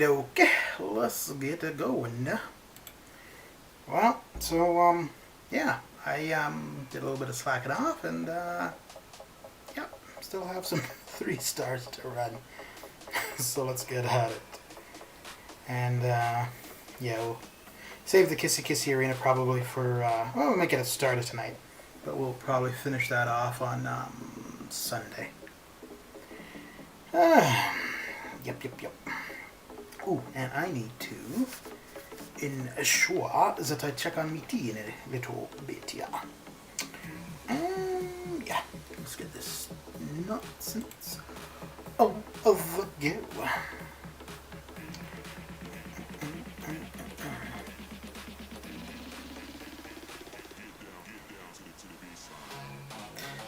dokie, let's get it going. Well, so yeah, I did a little bit of slacking off, and yeah, still have some 3 stars to run. So let's get at it. And yeah, we'll save the Kissy Kissy Arena probably for well, we'll make it a starter tonight, but we'll probably finish that off on Sunday. Yep. Oh, and I need to ensure that I check on me tea in a little bit, yeah. Yeah, let's get this nonsense out of the go.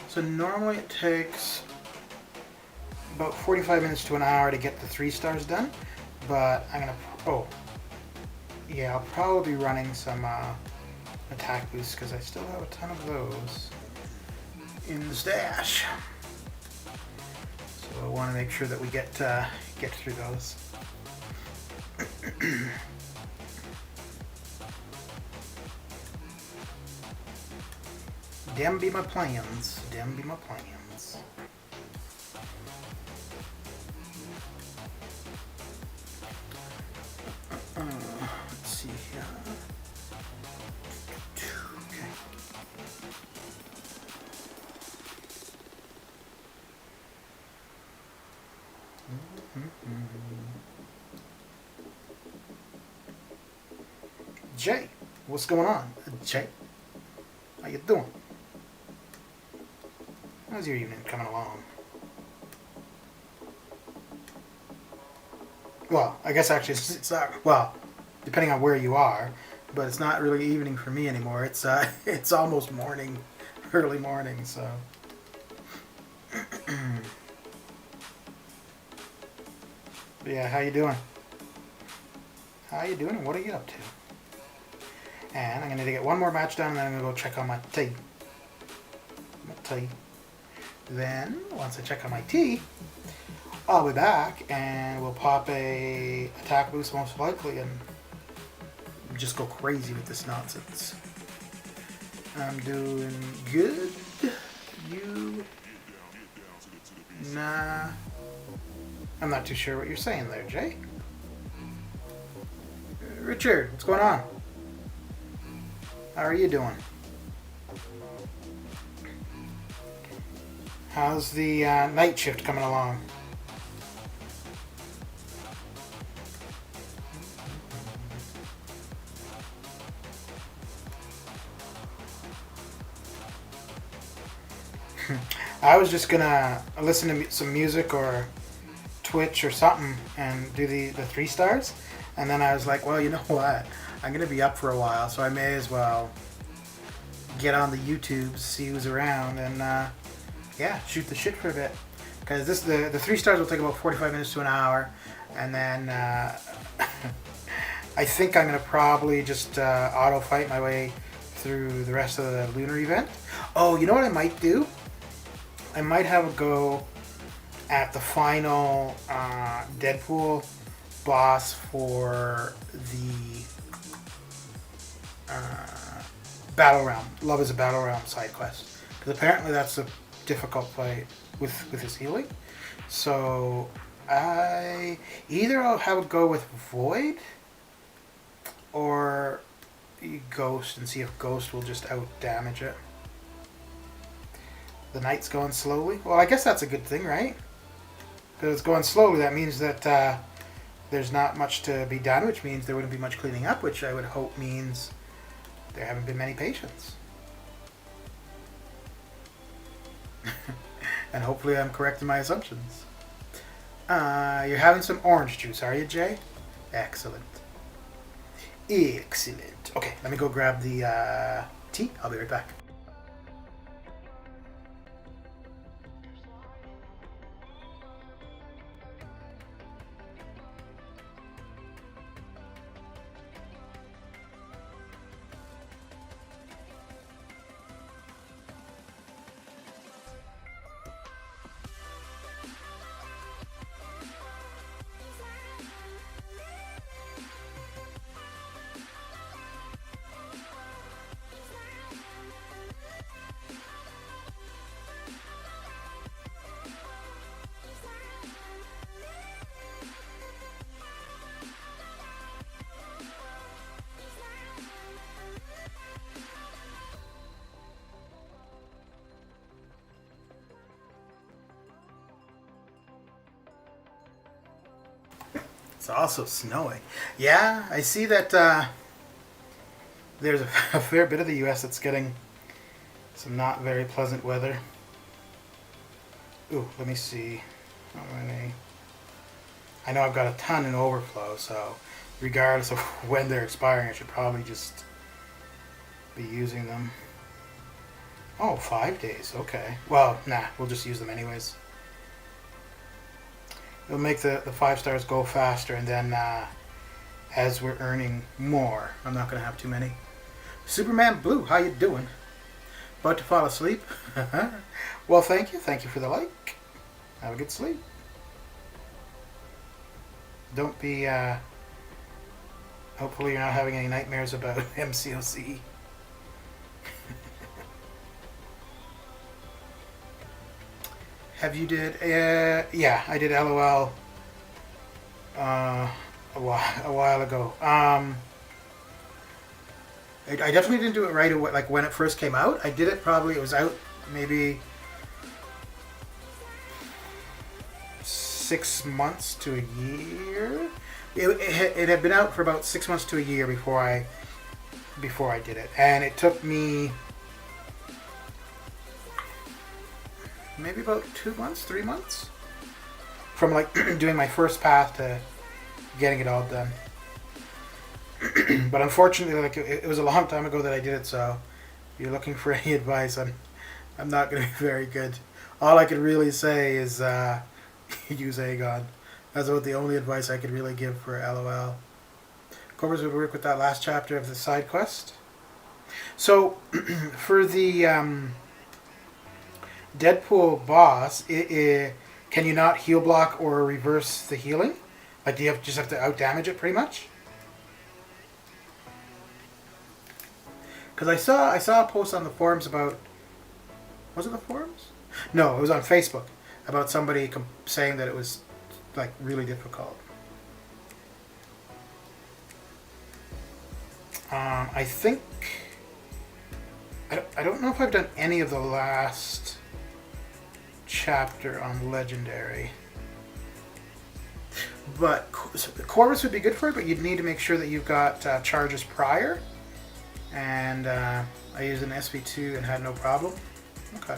So normally it takes about 45 minutes to an hour to get the 3 stars done, but I'm gonna, yeah, I'll probably be running some attack boosts because I still have a ton of those in the stash. So I want to make sure that we get through those. Them be my plans. Them be my plans. Let's see here. Okay. Jay, what's going on? Jay, how you doing? How's your evening coming along? Well, I guess actually it's not, well, depending on where you are, but it's not really evening for me anymore. It's it's almost morning, early morning, so. But yeah, how you doing? How you doing and what are you up to? And I'm going to get one more match done and then I'm going to go check on my tea. Then, once I check on my tea, I'll be back and we'll pop a attack boost most likely and just go crazy with this nonsense. I'm doing good. You? Nah. I'm not too sure what you're saying there, Jay. Richard, what's going on? How are you doing? How's the night shift coming along? I was just gonna listen to some music or Twitch or something and do the 3 stars, and then I was like, well, you know what? I'm gonna be up for a while, so I may as well get on the YouTube, see who's around, and yeah, shoot the shit for a bit. Because the 3 stars will take about 45 minutes to an hour, and then I think I'm gonna probably just auto fight my way through the rest of the lunar event. Oh, you know what I might do? I might have a go at the final Deadpool boss for the Battle Realm. Love is a Battle Realm side quest. Because apparently that's a difficult fight with his healing. So I'll have a go with Void or Ghost and see if Ghost will just out damage it. The night's going slowly. Well, I guess that's a good thing, right? Because it's going slowly. That means that there's not much to be done, which means there wouldn't be much cleaning up, which I would hope means there haven't been many patients. And hopefully I'm correct in my assumptions. You're having some orange juice, are you, Jay? Excellent. Excellent. Okay, let me go grab the tea. I'll be right back. It's also snowing. Yeah, I see that there's a fair bit of the U.S. that's getting some not very pleasant weather. Ooh, let me see. How many? I know I've got a ton in overflow, so regardless of when they're expiring, I should probably just be using them. Oh, 5 days. Okay. Well, nah, we'll just use them anyways. It'll make the 5 stars go faster, and then as we're earning more, I'm not going to have too many. Superman Blue, how you doing? About to fall asleep? Well, thank you. Thank you for the like. Have a good sleep. Don't be... hopefully you're not having any nightmares about MCOC. Have you did... yeah, I did LOL a while ago. I definitely didn't do it right away, like when it first came out. I did it probably, it was out maybe 6 months to a year. It had been out for about 6 months to a year before I did it, and it took me maybe about 2 months, 3 months from like doing my first path to getting it all done. But unfortunately, like it was a long time ago that I did it, so if you're looking for any advice, I'm not going to be very good. All I could really say is use Aegon. That's about the only advice I could really give for LOL. Corvus would work with that last chapter of the side quest. So for the Deadpool boss, can you not heal block or reverse the healing? Like, do you just have to out damage it pretty much? Because I saw a post on the forums about... Was it the forums? No, it was on Facebook. About somebody saying that it was, like, really difficult. I think... I don't know if I've done any of the last chapter on Legendary. But Corvus would be good for it, but you'd need to make sure that you've got charges prior. And I used an SV2 and had no problem. Okay.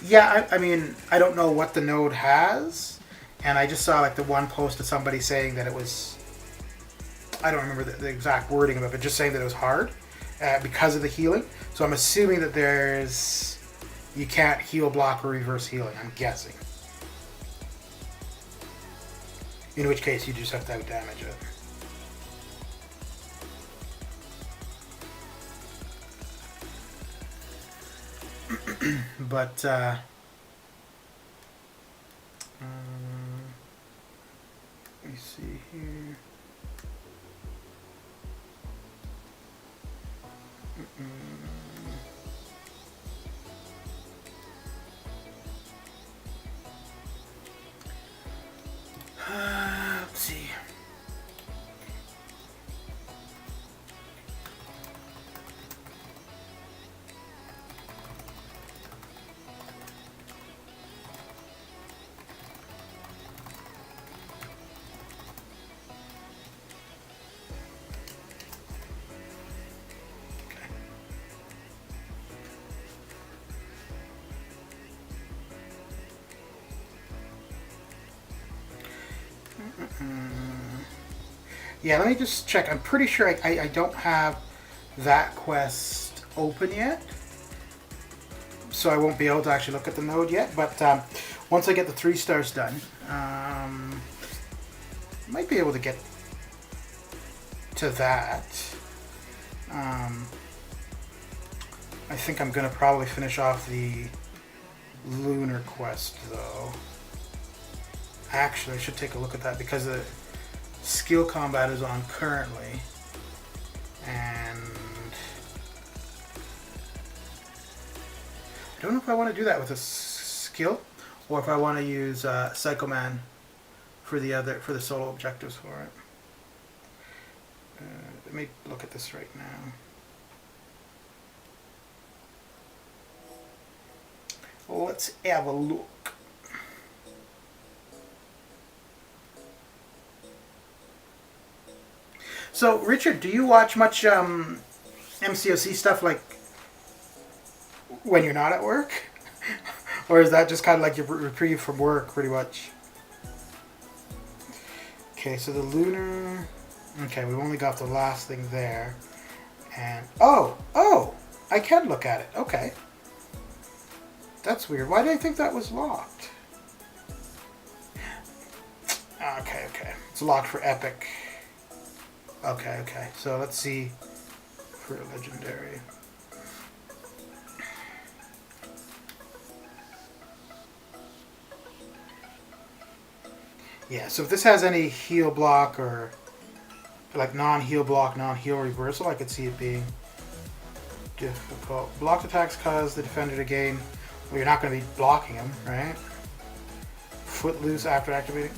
Yeah, I mean, I don't know what the node has. And I just saw like the one post of somebody saying that it was... I don't remember the exact wording of it, but just saying that it was hard because of the healing. So I'm assuming that there's... You can't heal block or reverse healing, I'm guessing. In which case you just have to out damage it. But let me see here. Let's see. Yeah, let me just check. I'm pretty sure I don't have that quest open yet. So I won't be able to actually look at the node yet. But once I get the 3 stars done, I might be able to get to that. I think I'm going to probably finish off the lunar quest, though. Actually, I should take a look at that because the skill combat is on currently, and I don't know if I want to do that with a skill or if I want to use Psycho Man for the solo objectives for it. Let me look at this right now. Let's have a look. So, Richard, do you watch much MCOC stuff like when you're not at work? Or is that just kind of like your reprieve from work, pretty much? Okay, so the lunar... Okay, we've only got the last thing there. And... Oh! I can look at it. Okay. That's weird. Why did I think that was locked? Okay. It's locked for epic. Okay. So let's see for legendary. Yeah, so if this has any heal block or like non-heal block, non-heal reversal, I could see it being difficult. Blocked attacks cause the defender to gain... Well, you're not going to be blocking him, right? Footloose after activating.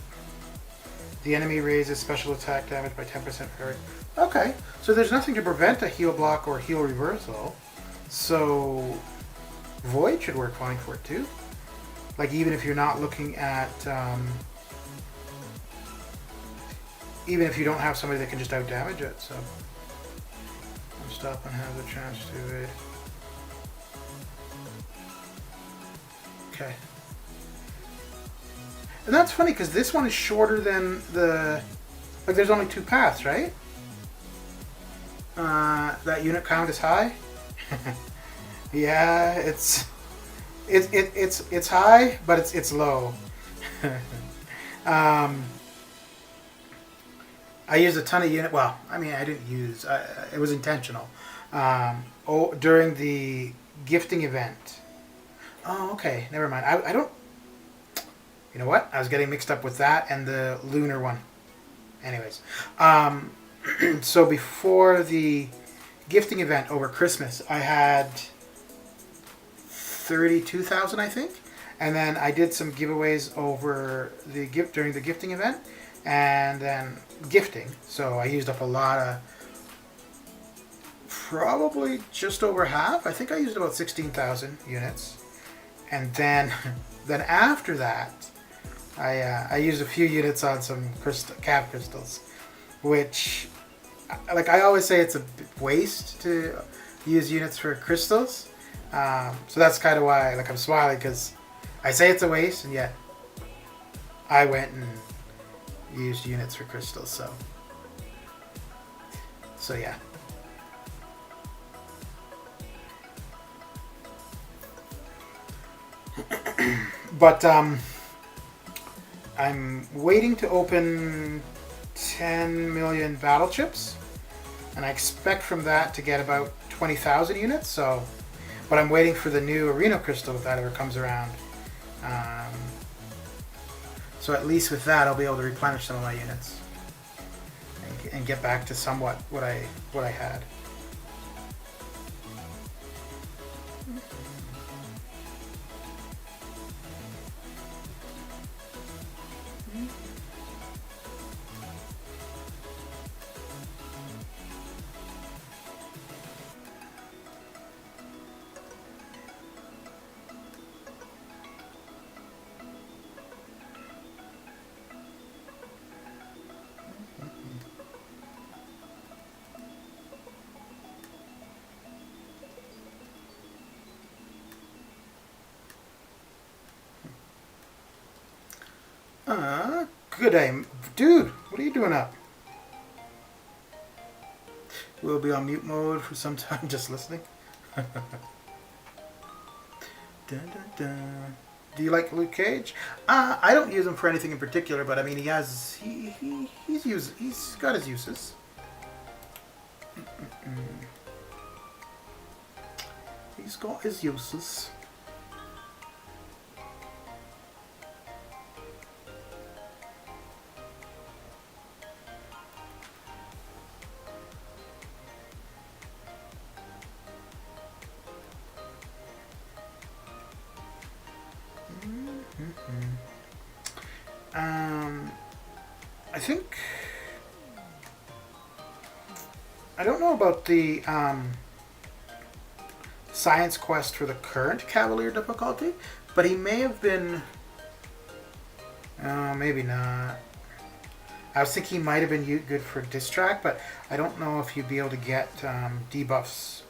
The enemy raises special attack damage by 10% per... Okay, so there's nothing to prevent a heal block or heal reversal. So Void should work fine for it too. Like even if you're not looking at... even if you don't have somebody that can just out-damage it, so... Stop and have the chance to evade. Okay. And that's funny, because this one is shorter than the... Like, there's only 2 paths, right? That unit count is high? Yeah, it's high, but it's low. I used a ton of unit. Well, I mean, I didn't use. It was intentional. During the gifting event. Oh, okay. Never mind. I don't. You know what? I was getting mixed up with that and the lunar one. Anyways, so before the gifting event over Christmas, I had 32,000, I think, and then I did some giveaways over the during the gifting event, and then gifting. So I used up a lot of, probably just over half. I think I used about 16,000 units, and then after that, I used a few units on some cav crystals, which, like I always say, it's a waste to use units for crystals. So that's kind of why, like, I'm smiling, because I say it's a waste, and yet I went and used units for crystals. So yeah. But I'm waiting to open 10 million battle chips, and I expect from that to get about 20,000 units. So, but I'm waiting for the new arena crystal if that ever comes around. So at least with that, I'll be able to replenish some of my units and get back to somewhat what I had. Good aim. Dude, what are you doing up? We'll be on mute mode for some time, just listening. Dun, dun, dun. Do you like Luke Cage? I don't use him for anything in particular, but I mean, he's got his uses. He's got his uses. I think I don't know about the science quest for the current Cavalier difficulty, but he may have been. Maybe not. I was thinking he might have been good for diss track, but I don't know if you'd be able to get debuffs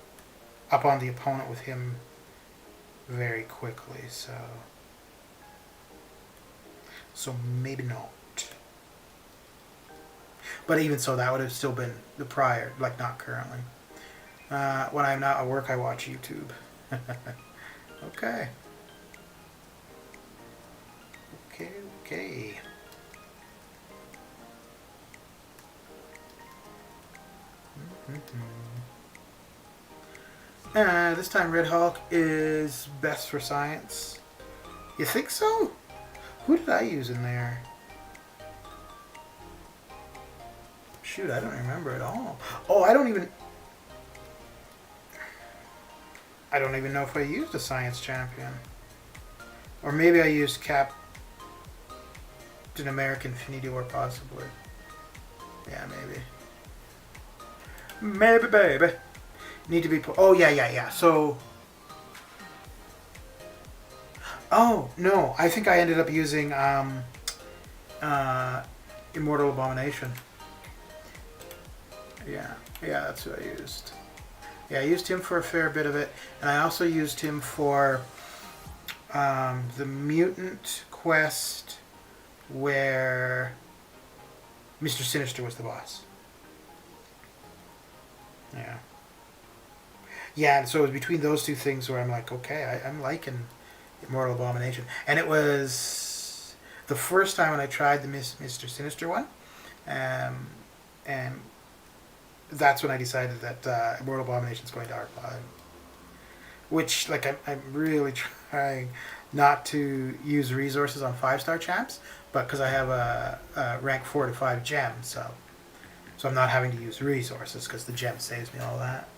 up on the opponent with him very quickly. So maybe not. But even so, that would have still been the prior, like not currently. When I'm not at work, I watch YouTube. Okay. Okay. This time Red Hulk is best for science. You think so? Who did I use in there? Shoot, I don't remember at all. Oh, I don't even know if I used a science champion. Or maybe I used Captain America Infinity War, possibly. Yeah, maybe. Maybe, baby. Need to be... Oh, yeah. So... Oh, no. I think I ended up using Immortal Abomination. Yeah, that's what I used. Yeah, I used him for a fair bit of it. And I also used him for the Mutant quest where Mr. Sinister was the boss. Yeah. Yeah, and so it was between those two things where I'm like, okay, I'm liking Immortal Abomination. And it was the first time when I tried the Mr. Sinister one. And that's when I decided that Immortal Abomination is going to R5. Which, like, I'm really trying not to use resources on 5-star champs, but because I have a rank 4 to 5 gem, so I'm not having to use resources because the gem saves me all that.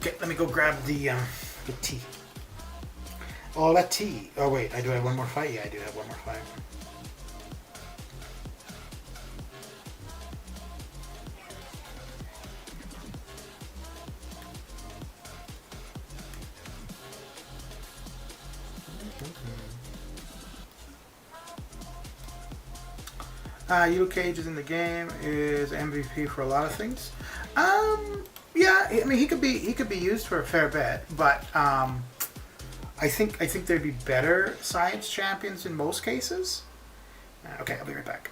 Okay, let me go grab the tea. Oh, that tea. Oh, wait, do I have one more fight? Yeah, I do have one more fight. Yellow Cage is in the game, is MVP for a lot of things. Yeah, I mean he could be used for a fair bit, but I think there'd be better science champions in most cases. Okay, I'll be right back.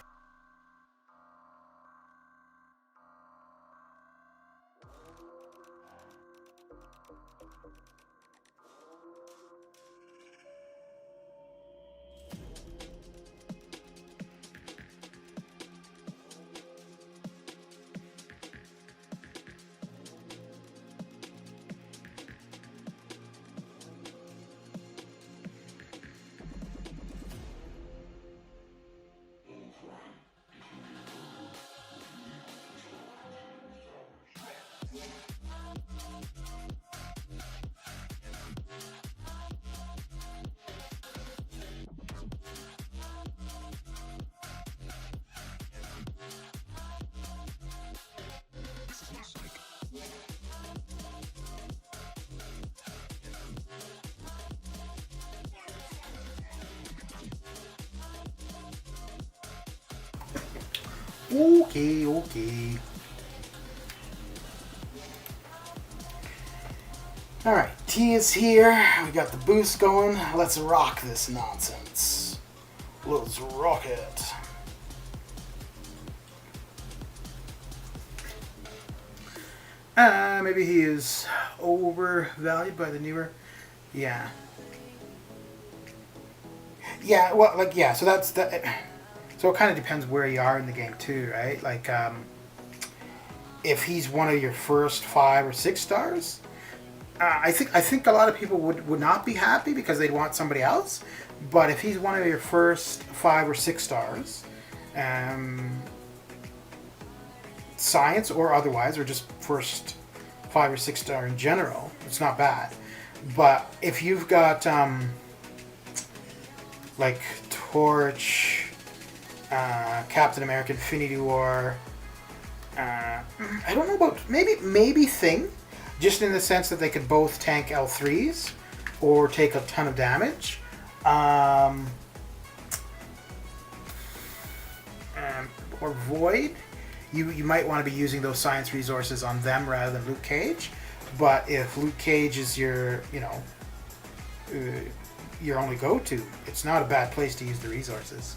Okay. Alright, tea is here. We got the boost going. Let's rock this nonsense. Let's rock it. Maybe he is overvalued by the newer. Yeah. Yeah, well, like, yeah, so that's the. So it kind of depends where you are in the game too, right? Like, if he's one of your first 5 or 6 stars, I think a lot of people would not be happy because they'd want somebody else. But if he's one of your first 5 or 6 stars, science or otherwise, or just first 5 or 6 star in general. It's not bad. But if you've got like Torch, Captain America, Infinity War, I don't know about maybe Thing, just in the sense that they could both tank L3s or take a ton of damage. Or Void, you might want to be using those science resources on them rather than Luke Cage. But if Luke Cage is your, your only go-to, it's not a bad place to use the resources.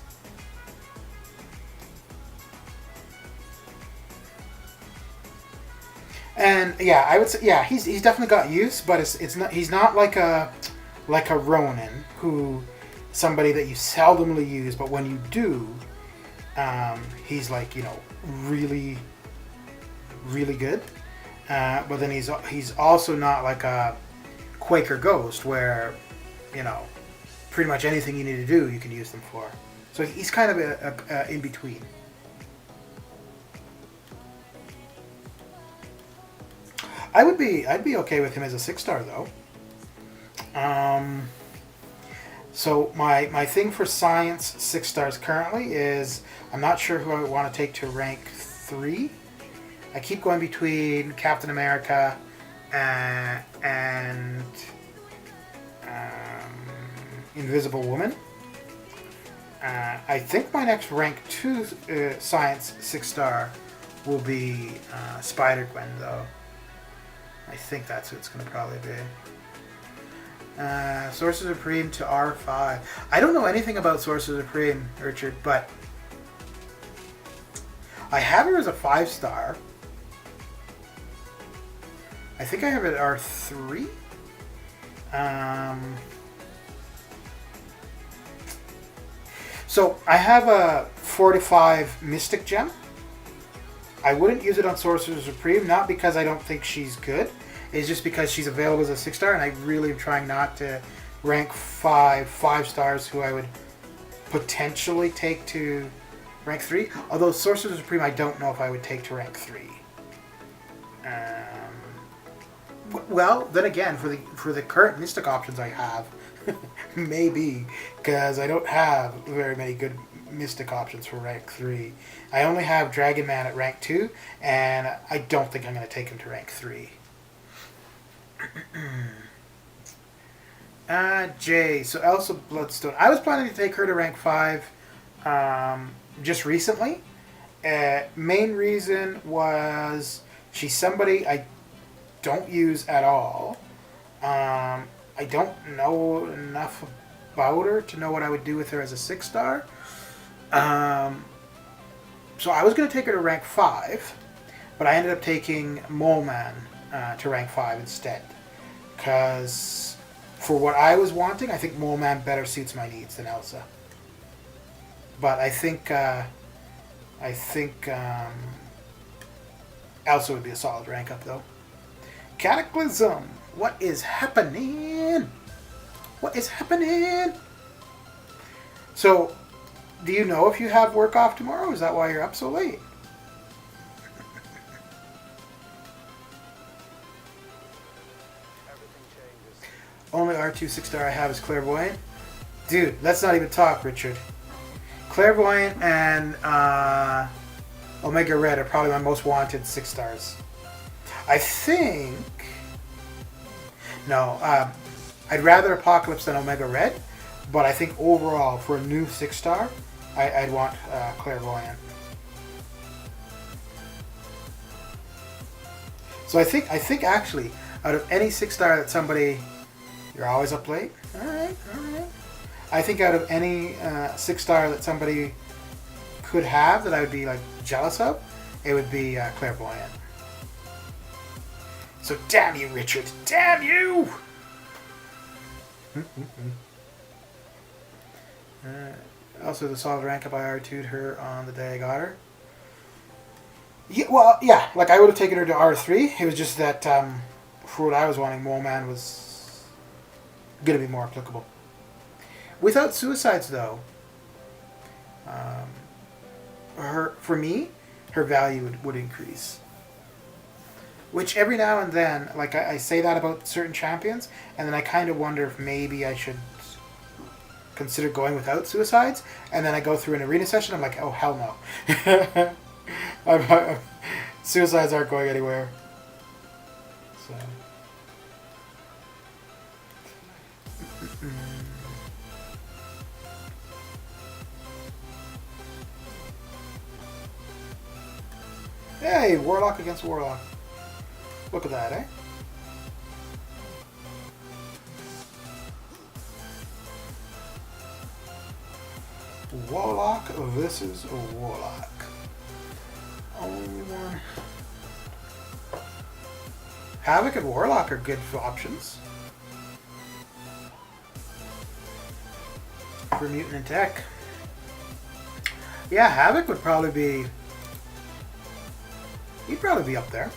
And yeah, I would say he's definitely got use, but he's not like a Ronin, who somebody that you seldomly use, but when you do, he's like really really good. But then he's also not like a Quaker Ghost, where pretty much anything you need to do you can use them for. So he's kind of a in between. I'd be okay with him as a 6-star though. So my thing for science 6 stars currently is I'm not sure who I would want to take to rank 3. I keep going between Captain America and Invisible Woman. I think my next rank 2 science 6-star will be Spider-Gwen though. I think that's what it's going to probably be. Sorcerer Supreme to R5. I don't know anything about Sorcerer Supreme, Richard, but I have her as a 5-star. I think I have it at R3. So I have a 4-5 Mystic Gem. I wouldn't use it on Sorcerer Supreme, not because I don't think she's good. It's just because she's available as a 6-star, and I really am trying not to rank 5 stars who I would potentially take to rank 3. Although Sorcerer Supreme, I don't know if I would take to rank 3. Well, then again, for the current Mystic options I have, maybe, because I don't have very many good Mystic options for rank 3. I only have Dragon Man at rank 2, and I don't think I'm going to take him to rank 3. Jay, so Elsa Bloodstone. I was planning to take her to rank 5 just recently. Main reason was she's somebody I don't use at all. I don't know enough about her to know what I would do with her as a 6-star. So I was going to take her to rank 5, but I ended up taking Mole Man to rank 5 instead. Because for what I was wanting, I think Mole Man better suits my needs than Elsa. But I think Elsa would be a solid rank up though. Cataclysm, what is happening? What is happening? So, do you know if you have work off tomorrow? Is that why you're up so late? Only R2 6-star I have is Clairvoyant. Dude, let's not even talk, Richard. Clairvoyant and Omega Red are probably my most wanted 6-stars. I think... No, I'd rather Apocalypse than Omega Red, but I think overall, for a new 6-star, I'd want Clairvoyant. So I think actually, out of any 6-star that somebody... You're always up late? Alright. I think out of any 6-star that somebody could have that I would be like jealous of, it would be Clairvoyant. So damn you, Richard. Damn you! Also, the solid rank up I R2'd her on the day I got her. Yeah, well, yeah, like I would have taken her to R3. It was just that for what I was wanting, Mole Man was going to be more applicable. Without suicides, though, for me, her value would increase. Which every now and then, like I say that about certain champions, and then I kind of wonder if maybe I should consider going without suicides, and then I go through an arena session, I'm like, oh hell no. Suicides aren't going anywhere. So. Hey, Warlock against Warlock. Look at that, eh? Warlock versus Warlock. Only one. Havoc and Warlock are good options for Mutant and Tech. Yeah, Havoc would probably be... He'd probably be up there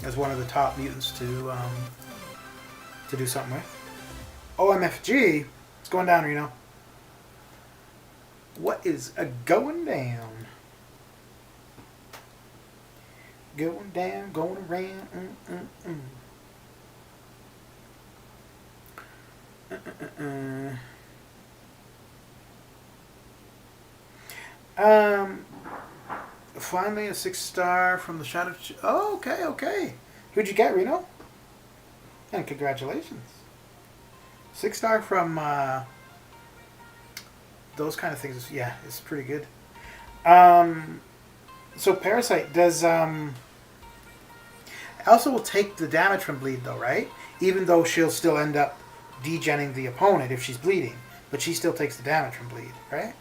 as one of the top mutants to do something with. OMFG, it's going down, Reno. What is going down? Going down, going around. Finally a 6-star from the Shadow. Oh, okay, okay. Who'd you get, Reno? And congratulations. 6-star from those kind of things. Yeah, it's pretty good. So Parasite does. Also will take the damage from bleed though, right? Even though she'll still end up degenning the opponent if she's bleeding, but she still takes the damage from bleed, right?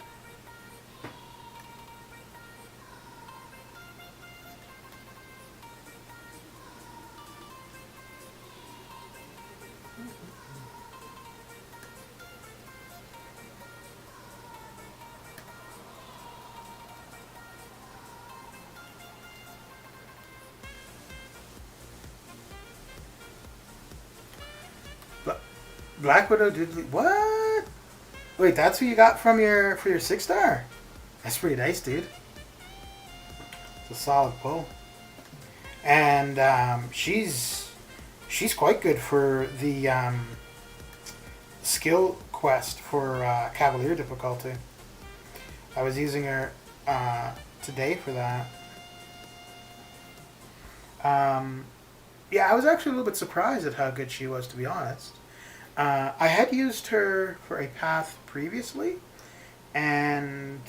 Black Widow did what? Wait, that's who you got from your 6-star? That's pretty nice, dude. It's a solid pull, and she's quite good for the skill quest for Cavalier difficulty. I was using her today for that. Yeah, I was actually a little bit surprised at how good she was, to be honest. I had used her for a path previously, and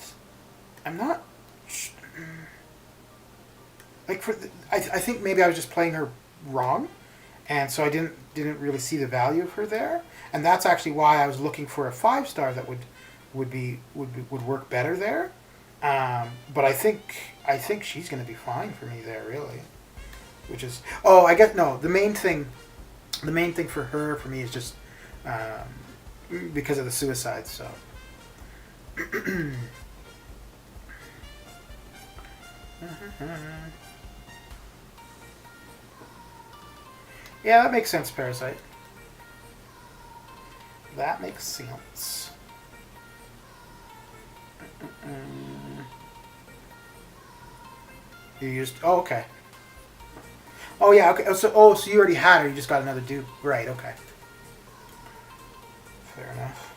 I'm not like I think maybe I was just playing her wrong, and so I didn't really see the value of her there, and that's actually why I was looking for a 5-star that would work better there. But I think she's going to be fine for me there, really. Which is I guess no. The main thing for her for me is just because of the suicide. So. Yeah, that makes sense, Parasite. That makes sense. You used... Oh, okay. Oh, yeah, okay. So you already had her. You just got another dupe. Right, okay. Fair enough.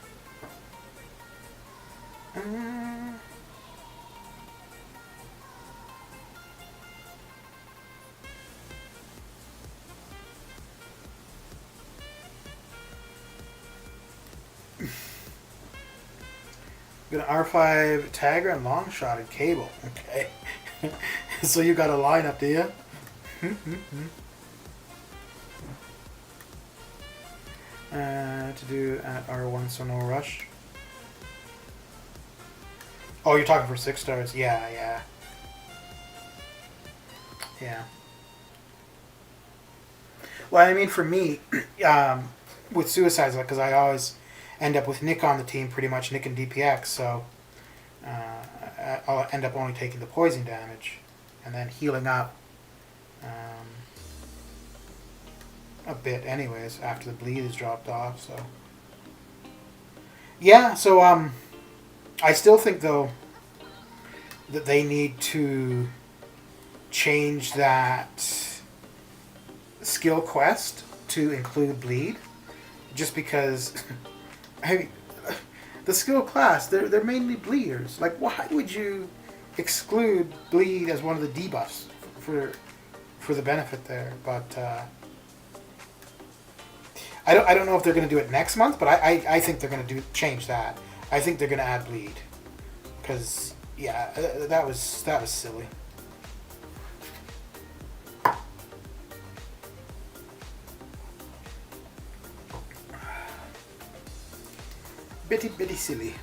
Got an R5 tagger and long shot and cable. Okay. So you got a lineup, do you? To do at R1, so no rush. Oh, you're talking for 6 stars? Yeah. Well, I mean, for me, with suicides, because I always end up with Nick on the team, pretty much, Nick and DPX, so I'll end up only taking the poison damage and then healing up a bit anyways after the bleed is dropped off. So yeah, so I still think though that they need to change that skill quest to include bleed, just because the skill class, they're mainly bleeders. Like, why would you exclude bleed as one of the debuffs for the benefit there? But I don't know if they're going to do it next month, but I think they're going to change that. I think they're going to add bleed, because yeah, that was silly. Bitty silly.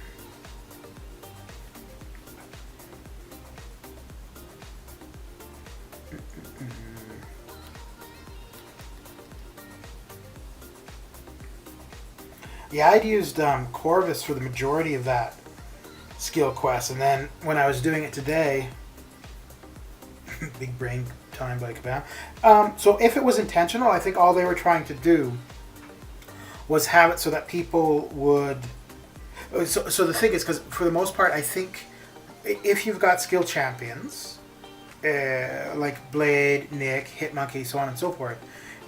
Yeah, I'd used Corvus for the majority of that skill quest, and then when I was doing it today, big brain time by Kabam. So if it was intentional, I think all they were trying to do was have it so that people would. So the thing is, because for the most part, I think if you've got skill champions like Blade, Nick, Hitmonkey, so on and so forth,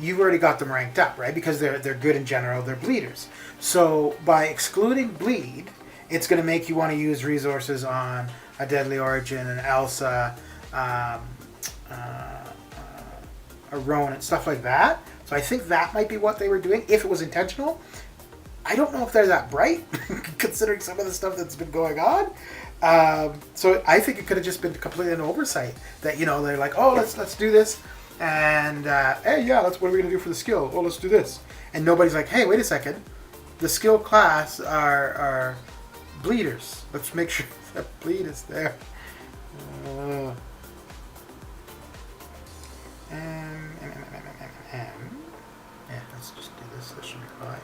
you've already got them ranked up, right? Because they're good in general, they're bleeders. So by excluding bleed, it's going to make you want to use resources on a Deadly Origin, an Elsa, a Roan, and stuff like that. So I think that might be what they were doing, if it was intentional. I don't know if they're that bright, considering some of the stuff that's been going on. So I think it could have just been completely an oversight. That, they're like, oh, let's do this. And, hey, yeah, that's what we're going to do for the skill. Oh, let's do this. And nobody's like, hey, wait a second. The skill class are bleeders. Let's make sure that bleed is there. Yeah, let's just do this. This should be fine.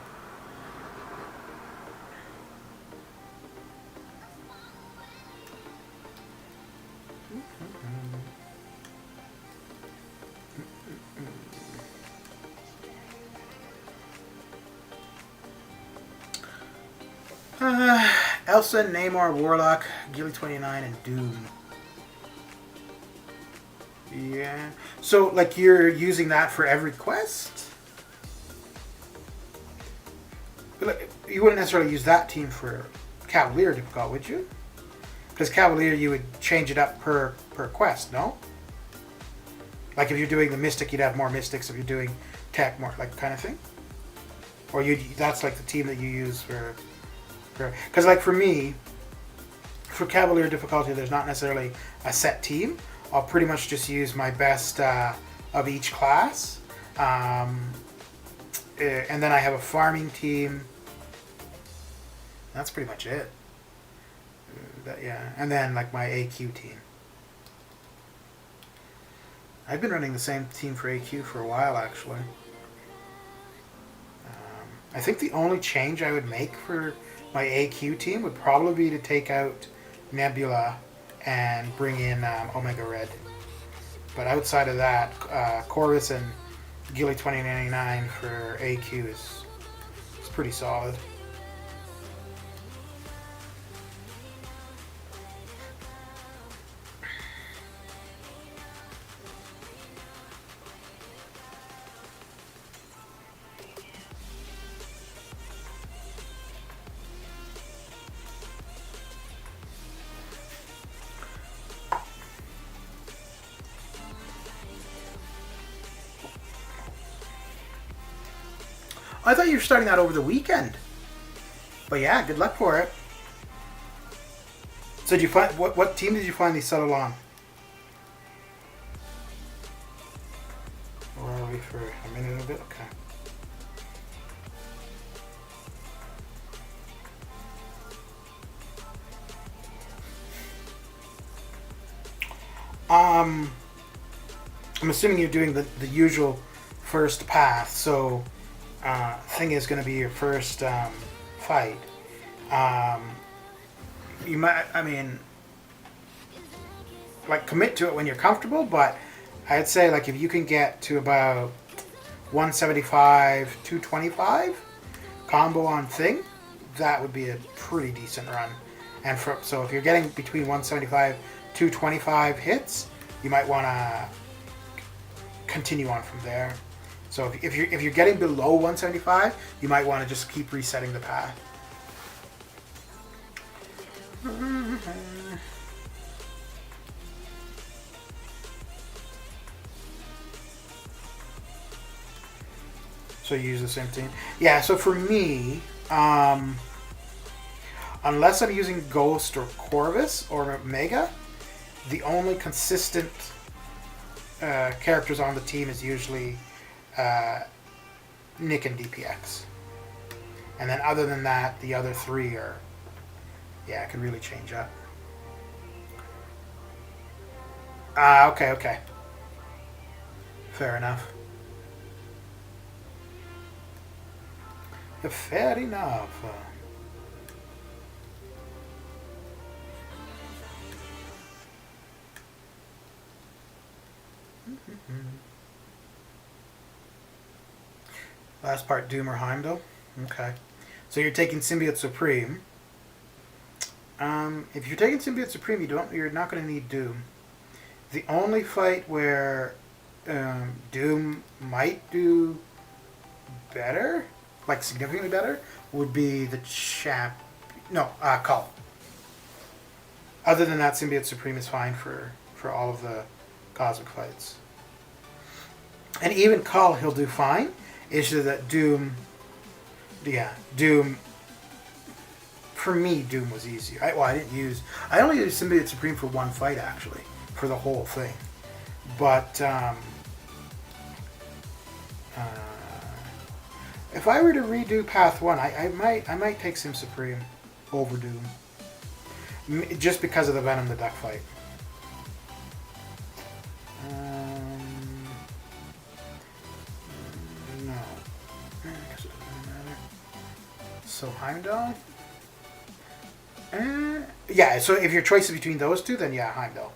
Elsa, Namor, Warlock, Gilly 29, and Doom. Yeah. So, like, you're using that for every quest? You wouldn't necessarily use that team for Cavalier difficult, would you? Because Cavalier, you would change it up per quest, no? Like, if you're doing the Mystic, you'd have more Mystics. If you're doing Tech, more, like, kind of thing? Or that's, like, the team that you use for... Because, like, for me, for Cavalier difficulty, there's not necessarily a set team. I'll pretty much just use my best of each class. And then I have a farming team. That's pretty much it. Yeah. And then, like, my AQ team. I've been running the same team for AQ for a while, actually. I think the only change I would make for my AQ team would probably be to take out Nebula and bring in Omega Red. But outside of that, Corvus and Gilly 2099 for AQ is pretty solid. I thought you were starting that over the weekend. But yeah, good luck for it. So did you find what team did you finally settle on? Or are we for a minute and a bit? Okay. I'm assuming you're doing the usual first path, so thing is going to be your first fight. You might, like, commit to it when you're comfortable, but I'd say, like, if you can get to about 175, 225 combo on thing, that would be a pretty decent run. And so if you're getting between 175, 225 hits, you might want to continue on from there. So if you're getting below 175, you might want to just keep resetting the path. So you use the same thing. Yeah, so for me, unless I'm using Ghost or Corvus or Omega, the only consistent characters on the team is usually Nick and DPX. And then other than that, the other three are, yeah, it can really change up. Okay. Fair enough. Fair enough. Last part, Doom or Heimdall? Okay. So you're taking Symbiote Supreme. If you're taking Symbiote Supreme, you're not going to need Doom. The only fight where Doom might do better, like significantly better, would be the Cull. Other than that, Symbiote Supreme is fine for all of the cosmic fights. And even Cull, he'll do fine. It's just that Doom, for me, Doom was easier. I only used Symbiote Supreme for one fight, actually, for the whole thing. But if I were to redo Path 1, I might take Sim Supreme over Doom. Just because of the Venom the Duck fight. No. I guess it doesn't matter. So Heimdall? Yeah, so if your choice is between those two, then yeah, Heimdall.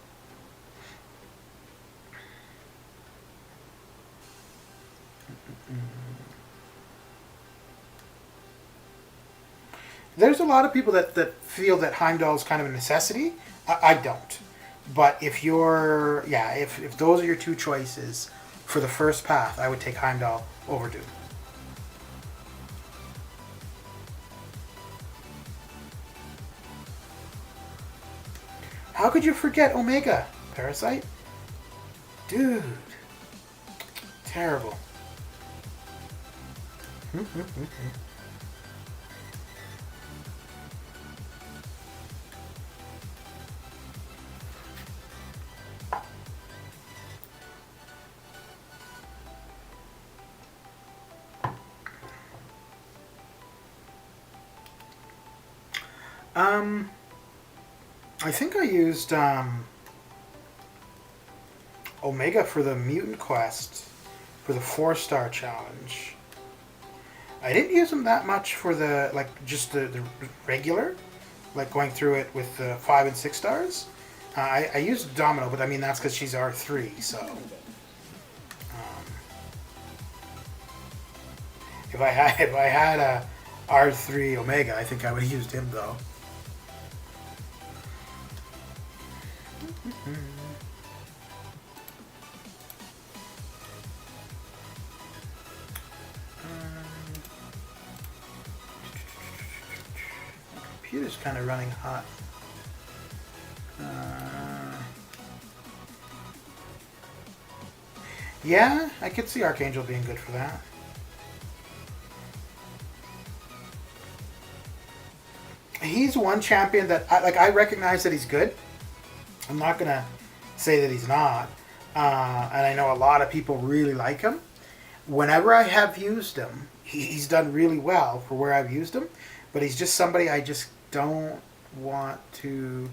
There's a lot of people that feel that Heimdall is kind of a necessity. I don't. But if you're, if those are your two choices for the first path, I would take Heimdall over Doom. How could you forget Omega, Parasite? Dude. Terrible. I think I used Omega for the Mutant Quest for the 4-star challenge. I didn't use them that much for the just the regular, like going through it with the 5 and 6 stars. I used Domino, but I mean that's because she's R3. So if I had a R3 Omega, I think I would have used him though. Computer's kind of running hot. Yeah, I could see Archangel being good for that. He's one champion that I recognize that he's good. I'm not gonna say that he's not, and I know a lot of people really like him. Whenever I have used him, he's done really well for where I've used him, but he's just somebody I just don't want to.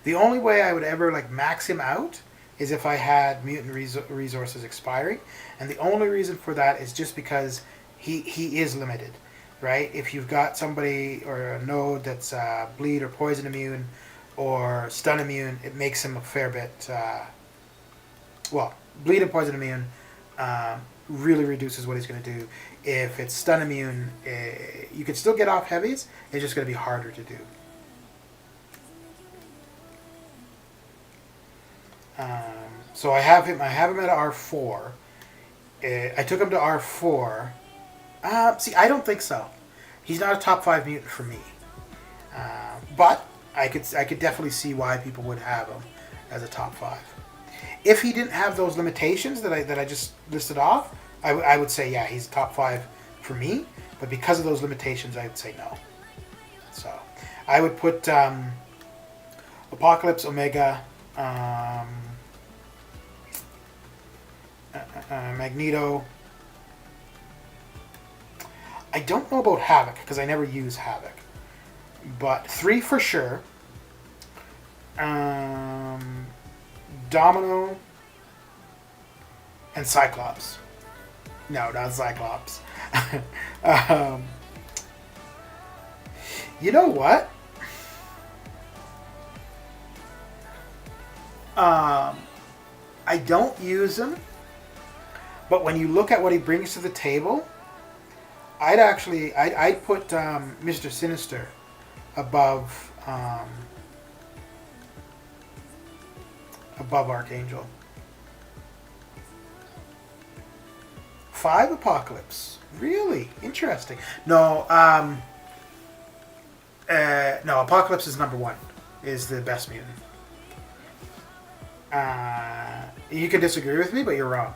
The only way I would ever max him out is if I had mutant resources expiring, and the only reason for that is just because he is limited, right? If you've got somebody or a node that's bleed or poison immune or stun immune, it makes him a fair bit. Bleed and poison immune really reduces what he's going to do. If it's stun immune, you can still get off heavies. It's just going to be harder to do. So I have him at R4, I took him to R4. See, I don't think so. He's not a top 5 mutant for me. But I could definitely see why people would have him as a top 5. If he didn't have those limitations that I just listed off, I would say, yeah, he's top 5 for me. But because of those limitations, I would say no. So I would put Apocalypse, Omega, Magneto. I don't know about Havoc because I never use Havoc, but 3 for sure. Domino and Cyclops. No, not Cyclops. You know what? I don't use him, but when you look at what he brings to the table, I'd put Mr. Sinister above Archangel. 5 Apocalypse. Really interesting. No, no. Apocalypse is number 1. Is the best mutant. You can disagree with me, but you're wrong.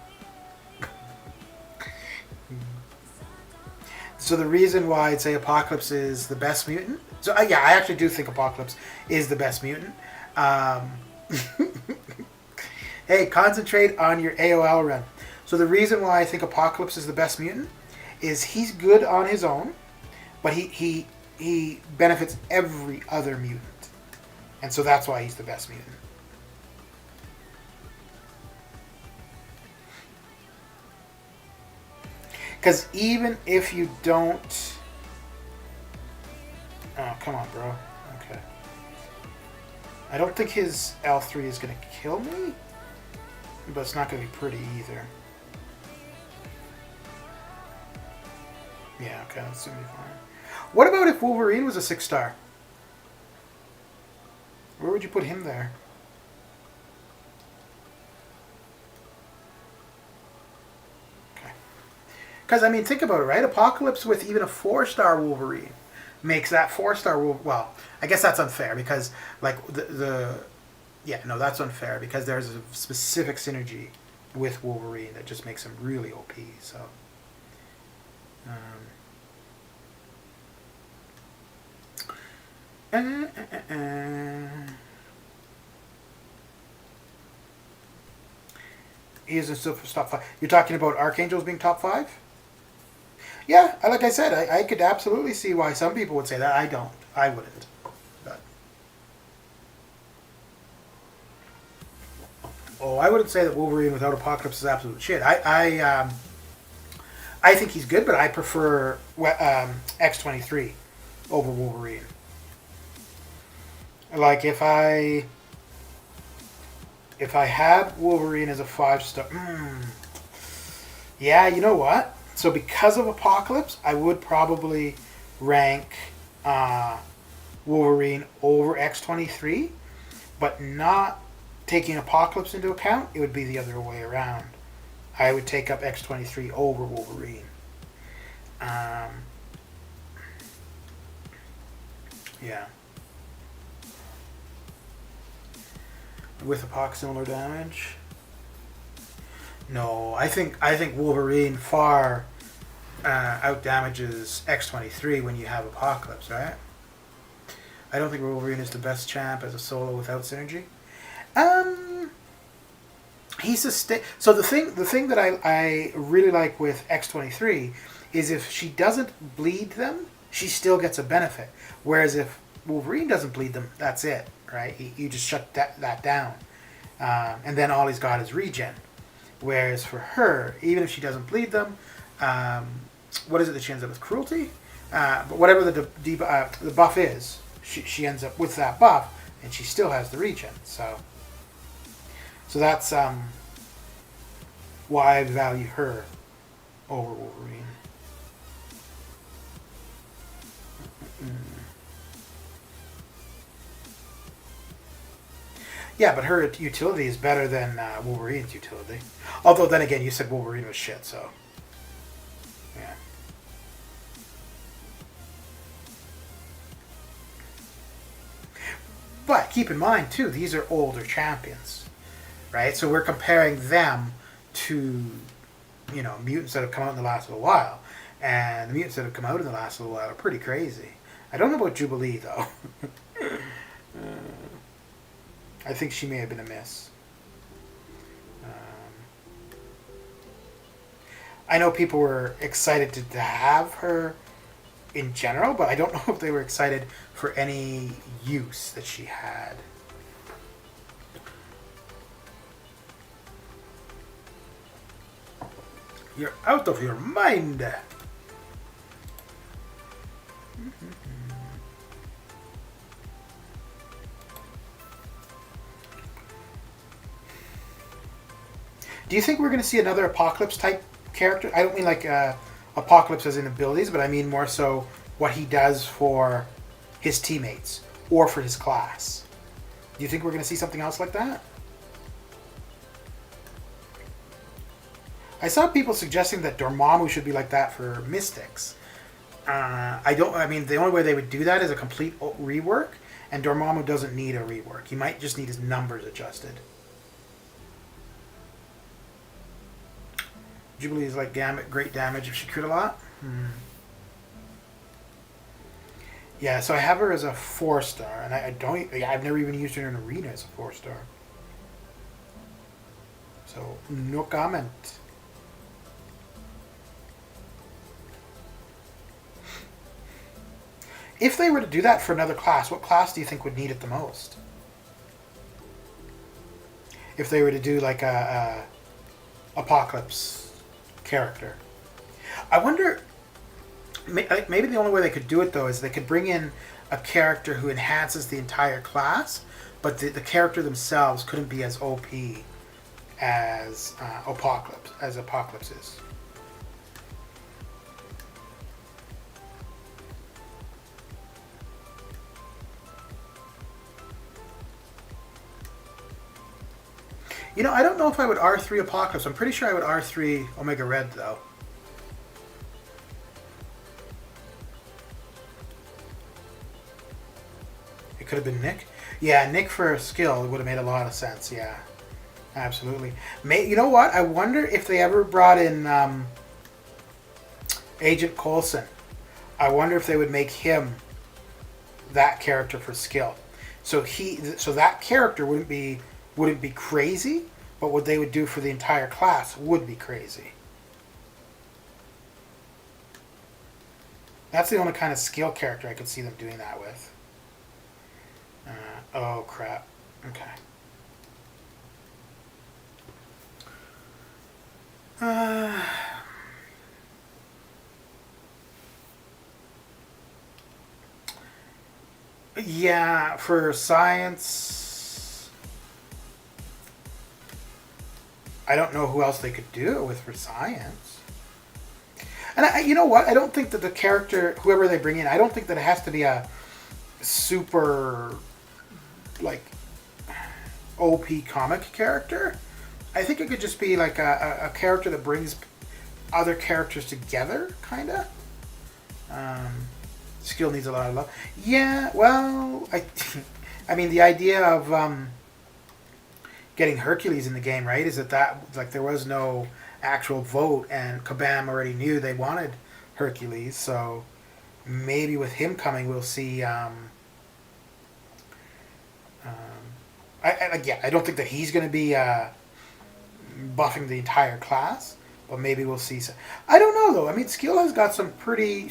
So the reason why I'd say Apocalypse is the best mutant. So yeah, I actually do think Apocalypse is the best mutant. Hey, concentrate on your AOL run. So the reason why I think Apocalypse is the best mutant is he's good on his own, but he benefits every other mutant. And so that's why he's the best mutant. Because even if you don't... Oh, come on, bro. Okay. I don't think his L3 is going to kill me, but it's not going to be pretty either. Yeah, okay, that's going to be fine. What about if Wolverine was a 6-star? Where would you put him there? Because, I mean, think about it, right? Apocalypse with even a 4-star Wolverine makes that 4-star Wolverine... Well, I guess that's unfair because, like, yeah, no, that's unfair because there's a specific synergy with Wolverine that just makes him really OP, so... He isn't still top 5. You're talking about Archangels being top 5? Yeah, like I said, I could absolutely see why some people would say that. I don't. I wouldn't. But. Oh, I wouldn't say that Wolverine without Apocalypse is absolute shit. I think he's good, but I prefer X-23 over Wolverine. Like, if I had Wolverine as a 5-star... Yeah, you know what? So because of Apocalypse, I would probably rank Wolverine over X-23, but not taking Apocalypse into account, it would be the other way around. I would take up X-23 over Wolverine. Yeah. With Apoc similar damage? No, I think Wolverine far out damages X-23 when you have Apocalypse, right? I don't think Wolverine is the best champ as a solo without synergy. He's so the thing that I really like with X-23 is if she doesn't bleed them, she still gets a benefit. Whereas if Wolverine doesn't bleed them, that's it, right? You just shut that down. And then all he's got is regen. Whereas for her, even if she doesn't bleed them, what is it that she ends up with? Cruelty? But whatever the buff is, she ends up with that buff, and she still has the regen. So that's why I value her over Wolverine. Yeah, but her utility is better than Wolverine's utility. Although then again, you said Wolverine was shit, so yeah. But keep in mind too, these are older champions, right? So we're comparing them to, you know, mutants that have come out in the last little while, and the mutants that have come out in the last little while are pretty crazy. I don't know about Jubilee though. I think she may have been a miss. I know people were excited to have her in general, but I don't know if they were excited for any use that she had. You're out of your mind! Do you think we're going to see another Apocalypse type character? I don't mean like Apocalypse as in abilities, but I mean more so what he does for his teammates or for his class. Do you think we're going to see something else like that? I saw people suggesting that Dormammu should be like that for Mystics. I mean, the only way they would do that is a complete rework, and Dormammu doesn't need a rework. He might just need his numbers adjusted. Jubilee is like great damage if she crit a lot. Yeah, so I have her as a 4-star, and I've never even used her in Arena as a 4-star. So no comment. If they were to do that for another class, what class do you think would need it the most? If they were to do like a Apocalypse character. I wonder, maybe the only way they could do it though is they could bring in a character who enhances the entire class, but the character themselves couldn't be as OP as Apocalypse is. You know, I don't know if I would R3 Apocalypse. I'm pretty sure I would R3 Omega Red, though. It could have been Nick. Yeah, Nick for skill would have made a lot of sense, yeah. Absolutely. You know what? I wonder if they ever brought in Agent Coulson. I wonder if they would make him that character for skill. So that character wouldn't be crazy, but what they would do for the entire class would be crazy. That's the only kind of skill character I could see them doing that with. Oh crap. Okay. Yeah, for science, I don't know who else they could do it with for science. And you know what? I don't think that the character, whoever they bring in, I don't think that it has to be a super, like, OP comic character. I think it could just be like a character that brings other characters together, kind of. Skill needs a lot of love. Yeah, well, I mean, the idea of getting Hercules in the game, right, is that like there was no actual vote, and Kabam already knew they wanted Hercules, so maybe with him coming, we'll see. I don't think that he's going to be buffing the entire class, but maybe we'll see some. I don't know though. I mean, skill has got some pretty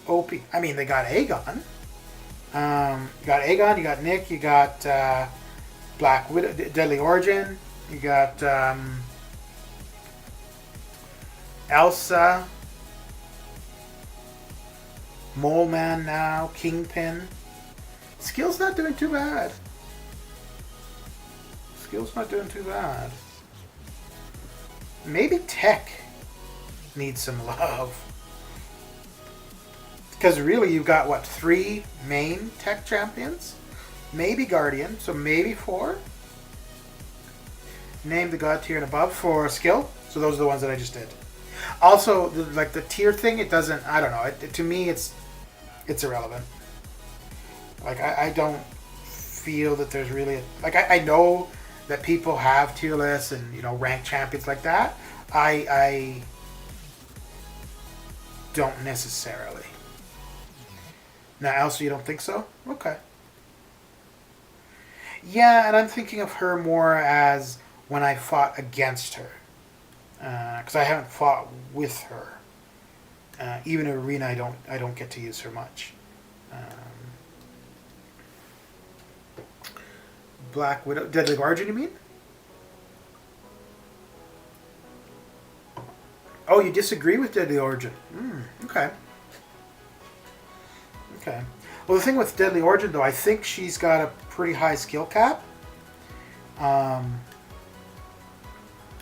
OP. I mean, they got Aegon. You got Aegon. You got Nick. You got Black Widow, Deadly Origin. You got Elsa, Mole Man now, Kingpin. Skill's not doing too bad. Skill's not doing too bad. Maybe Tech needs some love. Because really, you've got, what, 3 main tech champions? Maybe Guardian, so maybe 4. Name the god tier and above for skill. So those are the ones that I just did. Also, like the tier thing, it doesn't, I don't know. To me, it's irrelevant. Like, I don't feel that there's really... like, I know that people have tier lists and, you know, rank champions like that. I don't necessarily. Now, Elsa, you don't think so? Okay. Yeah, and I'm thinking of her more as when I fought against her. Because I haven't fought with her. Even in Arena, I don't get to use her much. Black Widow... Deadly Origin, you mean? Oh, you disagree with Deadly Origin? Okay. Okay. Well, the thing with Deadly Origin, though, I think she's got a pretty high skill cap. And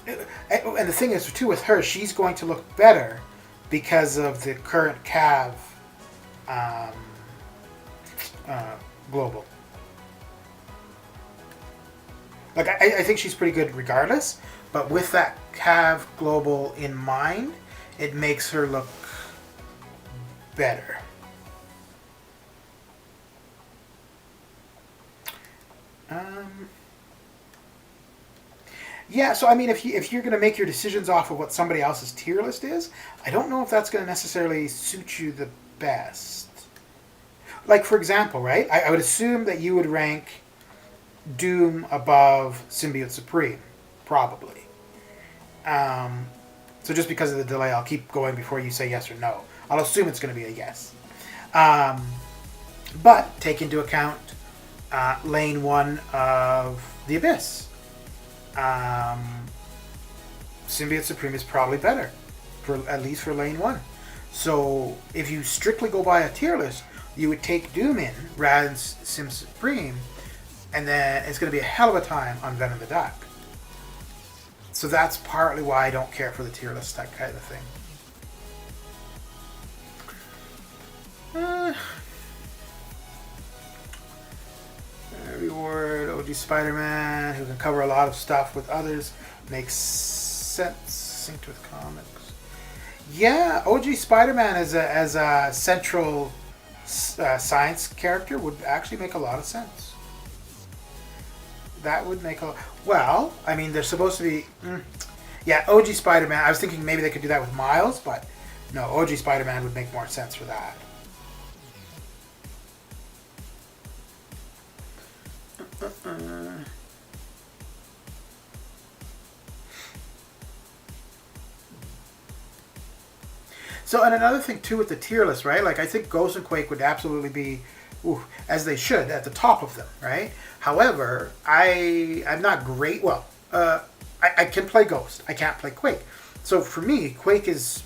the thing is, too, with her, she's going to look better because of the current Cav global. Like, I think she's pretty good regardless, but with that Cav global in mind, it makes her look better. Yeah, so I mean, if you're going to make your decisions off of what somebody else's tier list is, I don't know if that's going to necessarily suit you the best. Like, for example, right? I would assume that you would rank Doom above Symbiote Supreme, probably. So just because of the delay, I'll keep going before you say yes or no. I'll assume it's going to be a yes. But take into account lane 1 of the Abyss. Symbiote Supreme is probably better, at least for lane 1. So if you strictly go by a tier list, you would take Doom in rather than Sim Supreme, and then it's going to be a hell of a time on Venom the Duck. So that's partly why I don't care for the tier list, that kind of thing. Reward OG Spider-Man, who can cover a lot of stuff with others. Makes sense. Synced with comics. Yeah, OG Spider-Man as a central science character would actually make a lot of sense. That would make a... Well, I mean, they're supposed to be... Yeah, OG Spider-Man. I was thinking maybe they could do that with Miles, but no, OG Spider-Man would make more sense for that. So, and another thing too with the tier list, right? Like, I think Ghost and Quake would absolutely be, as they should, at the top of them, right? However, I'm not great. Well, I can play Ghost. I can't play Quake. So for me, Quake is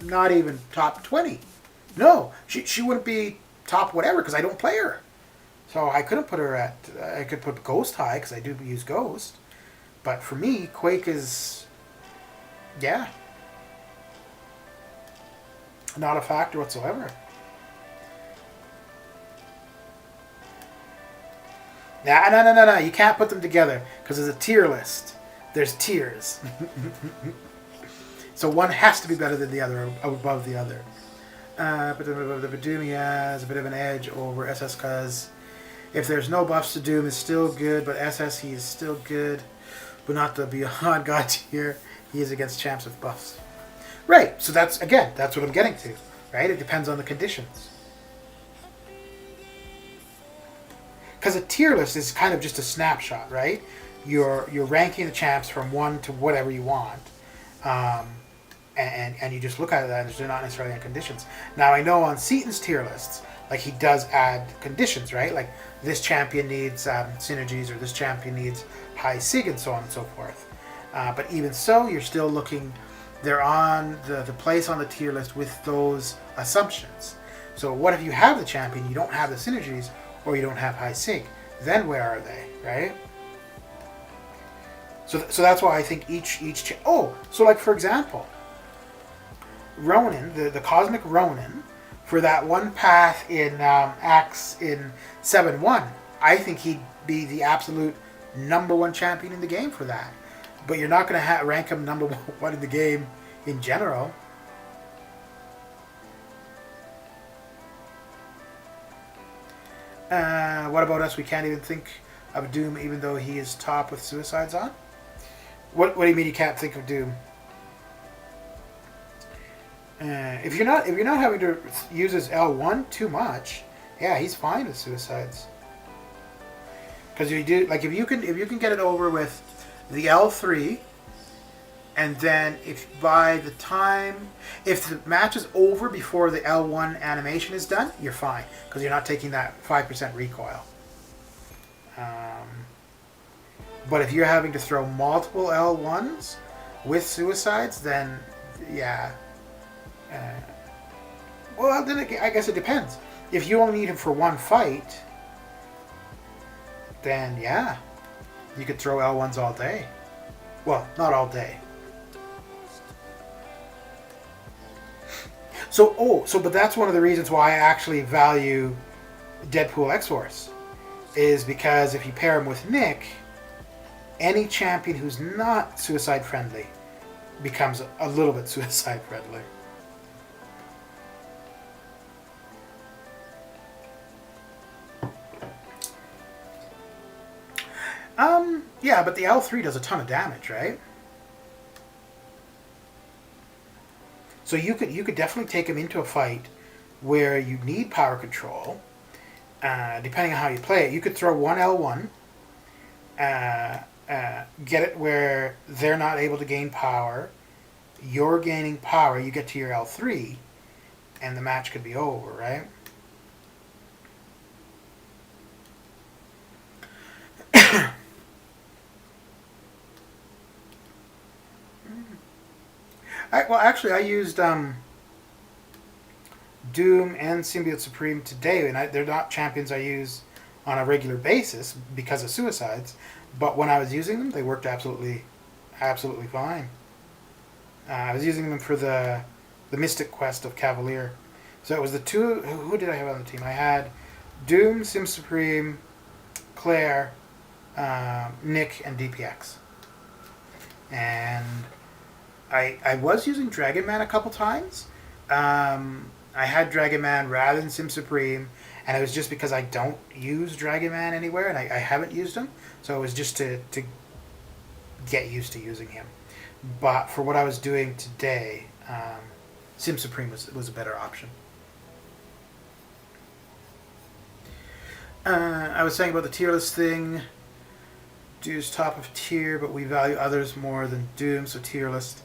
not even top 20. No, she wouldn't be top whatever because I don't play her. So I couldn't put her at... I could put Ghost high because I do use Ghost. But for me, Quake is... Yeah. Not a factor whatsoever. No. You can't put them together because there's a tier list. There's tiers. So one has to be better than the other, above the other. But the Doom has a bit of an edge over SS because if there's no buffs to Doom, is still good, but SS, he is still good, but not the Beyond God tier. He is against champs with buffs. Right, so that's what I'm getting to, right? It depends on the conditions. Because a tier list is kind of just a snapshot, right? You're ranking the champs from 1 to whatever you want, and you just look at that, and they're not necessarily on conditions. Now, I know on Seaton's tier lists, like, he does add conditions, right? Like, this champion needs synergies, or this champion needs high sig, and so on and so forth. But even so, you're still looking... They're on the place on the tier list with those assumptions. So what if you have the champion, you don't have the synergies, or you don't have high sig? Then where are they, right? So that's why I think each so like, for example, Ronin, the Cosmic Ronin, for that one path in Acts in 7-1, I think he'd be the absolute #1 champion in the game for that. But you're not going to rank him #1 in the game in general. What about us? We can't even think of Doom, even though he is top with suicides on. What do you mean you can't think of Doom? If you're not having to use his L1 too much, yeah, he's fine with suicides. Because you do, like, if you can get it over with the L3, and then if the match is over before the L1 animation is done, you're fine, because you're not taking that 5% recoil. But if you're having to throw multiple L1s with suicides, then yeah. Well, then I guess it depends. If you only need him for one fight, then yeah, you could throw L1s all day. Well, not all day. But that's one of the reasons why I actually value Deadpool X-Force, is because if you pair him with Nick, any champion who's not suicide friendly becomes a little bit suicide friendly. Yeah, but the L3 does a ton of damage, right? So you could definitely take him into a fight where you need power control. Depending on how you play it, you could throw one L1, get it where they're not able to gain power. You're gaining power. You get to your L3, and the match could be over, right? Actually, I used Doom and Symbiote Supreme today, and they're not champions I use on a regular basis because of suicides. But when I was using them, they worked absolutely fine. I was using them for the Mystic Quest of Cavalier. So it was the two. Who did I have on the team? I had Doom, Sim Supreme, Claire, Nick, and DPX. And I was using Dragon Man a couple times. I had Dragon Man rather than Sim Supreme, and it was just because I don't use Dragon Man anywhere, and I haven't used him, so it was just to get used to using him. But for what I was doing today, Sim Supreme was a better option. I was saying about the tier list thing. Doom's top of tier, but we value others more than Doom, so tier list.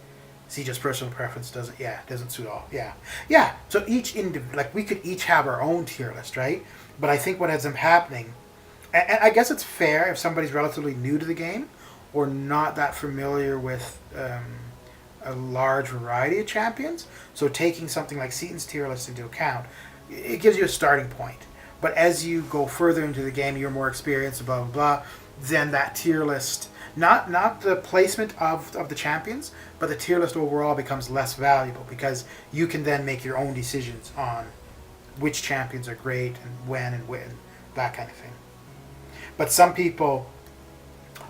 See, just personal preference doesn't suit all. Yeah. So we could each have our own tier list, right? But I think what ends up happening, and I guess it's fair if somebody's relatively new to the game or not that familiar with a large variety of champions. So taking something like Seaton's tier list into account, it gives you a starting point. But as you go further into the game, you're more experienced, blah blah blah. Then that tier list, not the placement of the champions, but the tier list overall becomes less valuable because you can then make your own decisions on which champions are great and when, that kind of thing. But some people,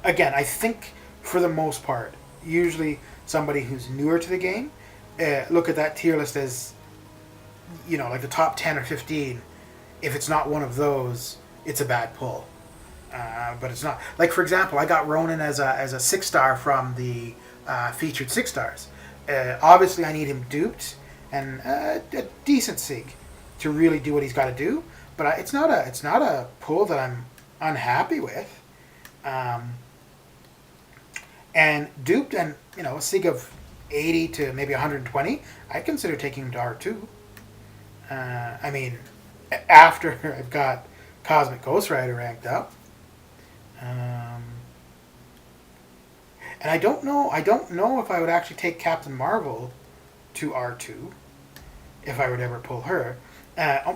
again, I think for the most part, usually somebody who's newer to the game, look at that tier list as, like the top 10 or 15. If it's not one of those, it's a bad pull. But it's not. Like, for example, I got Ronan as a 6-star from the featured 6 stars. Obviously, I need him duped and a decent sync to really do what he's got to do. But it's not a pull that I'm unhappy with. And duped and a sig of 80 to maybe 120, I'd consider taking him to R2. I mean, after I've got Cosmic Ghost Rider ranked up. And I don't know if I would actually take Captain Marvel to R2 if I would ever pull her.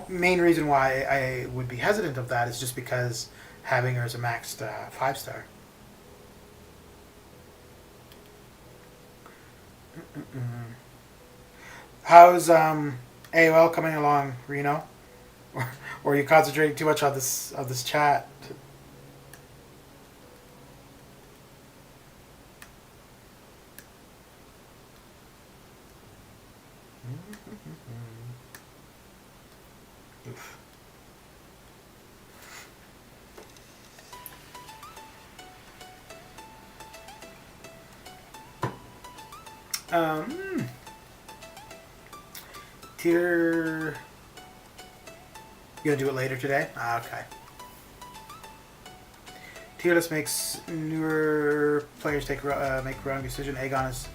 Main reason why I would be hesitant of that is just because having her as a maxed 5-star. How's AOL coming along, Reno? Or are you concentrating too much on this chat? Oof. Tier. You gonna do it later today? Ah, okay. Tier list makes newer players make wrong decision. Aegon is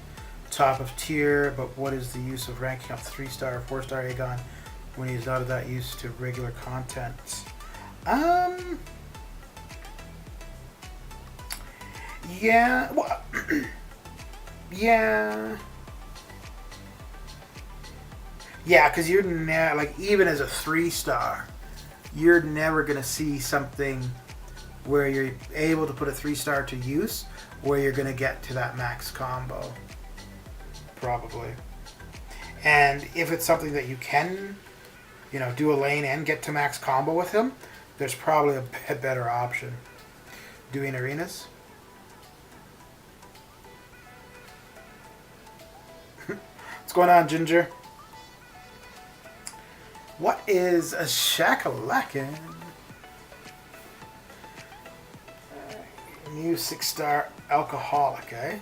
top of tier, but what is the use of ranking up 3-star or 4-star Aegon when he's not that used to regular content? Yeah. Well, yeah. Yeah, because you're like, even as a 3-star, you're never gonna see something where you're able to put a 3-star to use where you're gonna get to that max combo. Probably. And if it's something that you can, do a lane and get to max combo with him, there's probably a better option. Doing arenas. What's going on, Ginger? What is a shakalaka? New 6-star alcoholic, eh?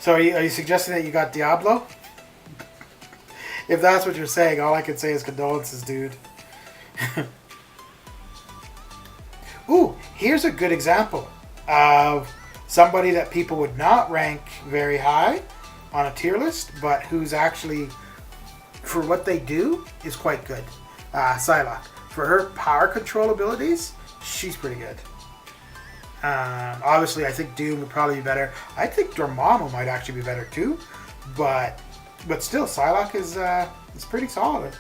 So are you suggesting that you got Diablo? If that's what you're saying, all I can say is condolences, dude. Ooh, here's a good example of somebody that people would not rank very high on a tier list, but who's actually, for what they do, is quite good. Psylocke. For her power control abilities, she's pretty good. Obviously, I think Doom would probably be better. I think Dormammu might actually be better too, but still, Psylocke is pretty solid.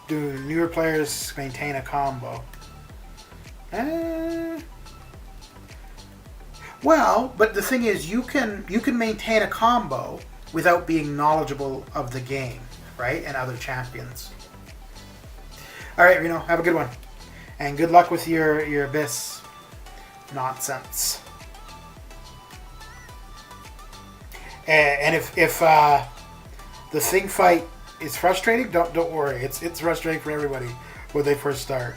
Do newer players maintain a combo? Well, but the thing is, you can maintain a combo without being knowledgeable of the game, right? And other champions. All right, Reno, have a good one, and good luck with your Abyss nonsense. And if the Thing fight is frustrating, don't worry. It's frustrating for everybody when they first start.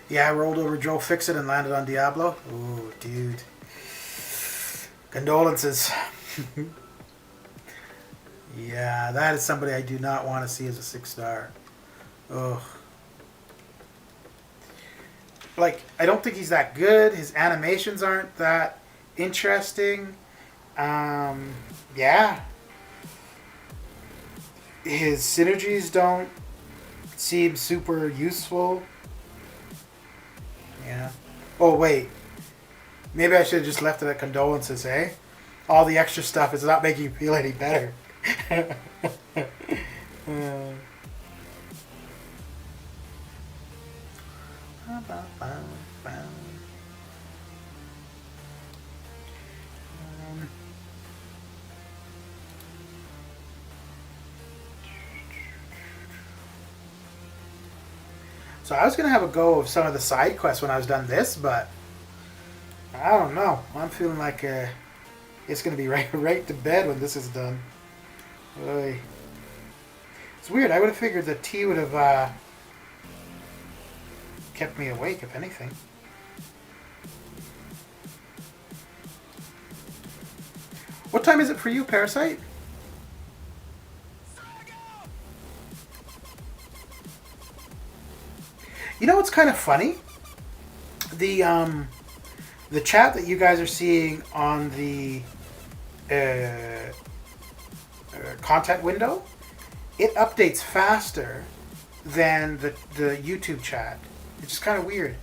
Yeah, I rolled over Joe Fixit and landed on Diablo. Ooh, dude. Condolences. Yeah, that is somebody I do not want to see as a 6-star. Ugh. Like, I don't think he's that good. His animations aren't that interesting. Yeah. His synergies don't seem super useful. Yeah. Oh, wait. Maybe I should have just left it at condolences, eh? All the extra stuff is not making you feel any better. So I was going to have a go of some of the side quests when I was done this, but I don't know. I'm feeling like it's going to be right to bed when this is done. Oy. It's weird. I would have figured that tea would have kept me awake, if anything. What time is it for you, Parasite? You know what's kind of funny? The chat that you guys are seeing on the content window, it updates faster than the YouTube chat, which is kind of weird.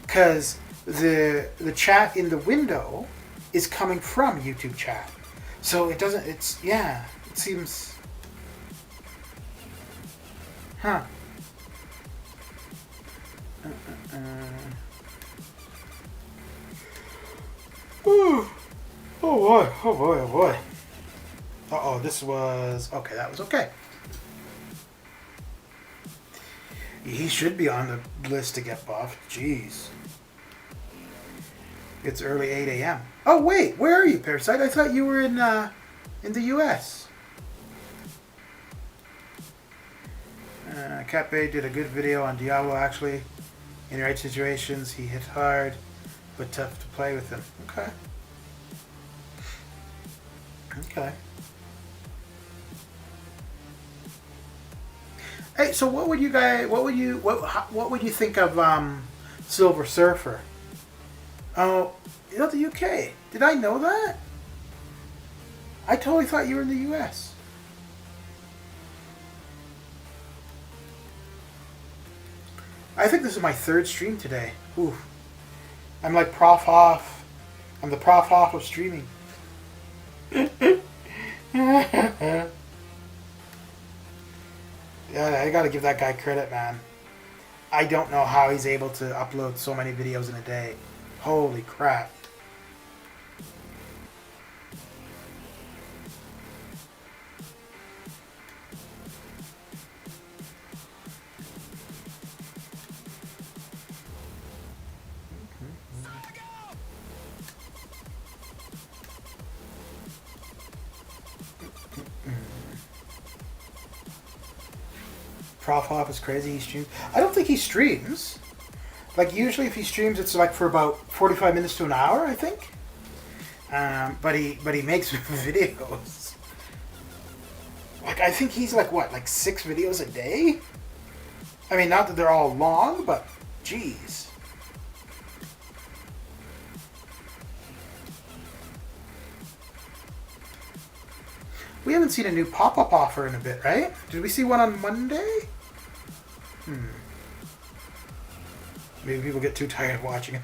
Because the chat in the window is coming from YouTube chat, so it doesn't. It seems Huh. Ooh. Oh boy, oh boy, oh boy. Uh-oh, this was... Okay, that was okay. He should be on the list to get buffed. Jeez. It's early 8 a.m. Oh, wait, where are you, Parasite? I thought you were in the U.S. Cat Bay did a good video on Diablo, actually. In the right situations, he hit hard, but tough to play with him. Okay. Okay. Hey, so what would you think of Silver Surfer? Oh, you're not the UK. Did I know that? I totally thought you were in the US. I think this is my third stream today. Ooh. I'm like Prof Hoff. I'm the Prof Hoff of streaming. Yeah, I gotta give that guy credit, man. I don't know how he's able to upload so many videos in a day. Holy crap. Prof Hop is crazy. He streams. I don't think he streams. Like usually, if he streams, it's like for about 45 minutes to an hour, I think. But he makes videos. Like I think he's like what, like 6 videos a day. I mean, not that they're all long, but geez. We haven't seen a new pop-up offer in a bit, right? Did we see one on Monday? Maybe people get too tired of watching it.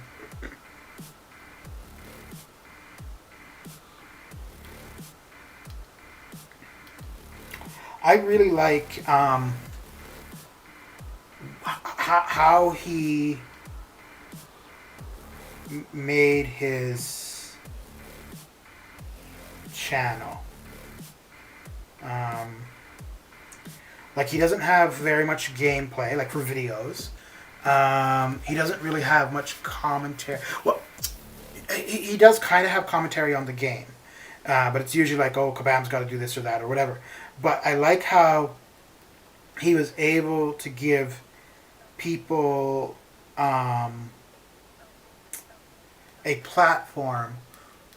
I really like how he made his channel. Like he doesn't have very much gameplay, like for videos. He doesn't really have much commentary. Well, he does kind of have commentary on the game, but it's usually like, oh, Kabam's got to do this or that or whatever. But I like how he was able to give people a platform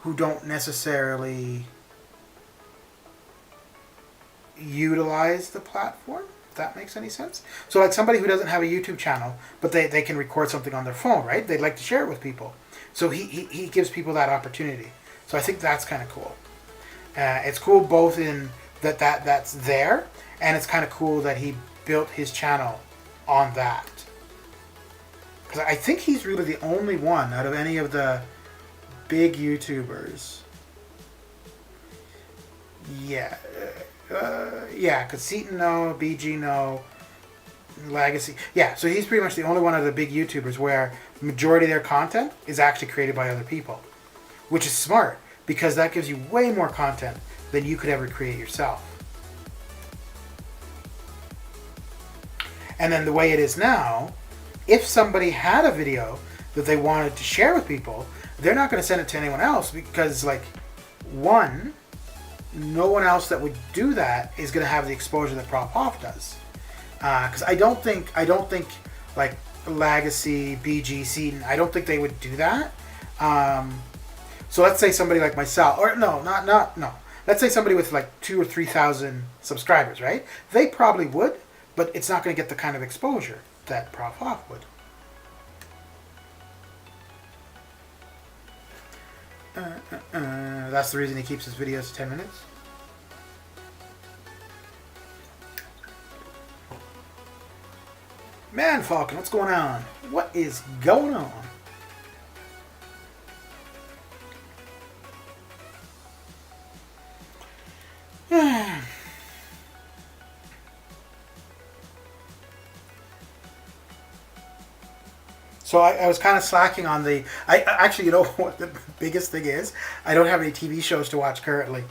who don't necessarily utilize the platform, if that makes any sense. So like somebody who doesn't have a YouTube channel, but they can record something on their phone, right? They'd like to share it with people. So he gives people that opportunity. So I think that's kind of cool. It's cool both in that's there, and it's kind of cool that he built his channel on that. Because I think he's really the only one out of any of the big YouTubers. Yeah. Yeah, because Seaton no, BG no, Legacy. Yeah, so he's pretty much the only one of the big YouTubers where the majority of their content is actually created by other people. Which is smart, because that gives you way more content than you could ever create yourself. And then the way it is now, if somebody had a video that they wanted to share with people, they're not going to send it to anyone else because, like, one, no one else that would do that is going to have the exposure that Prop Off does. Because I don't think like Legacy, BG, Seaton, I don't think they would do that. So let's say somebody like myself, or no. Let's say somebody with like 2,000 or 3,000 subscribers, right? They probably would, but it's not going to get the kind of exposure that Prop Off would. That's the reason he keeps his videos to 10 minutes. Man, Falcon, what's going on? What is going on? So I was kind of slacking on the. Actually, you know what the biggest thing is? I don't have any TV shows to watch currently.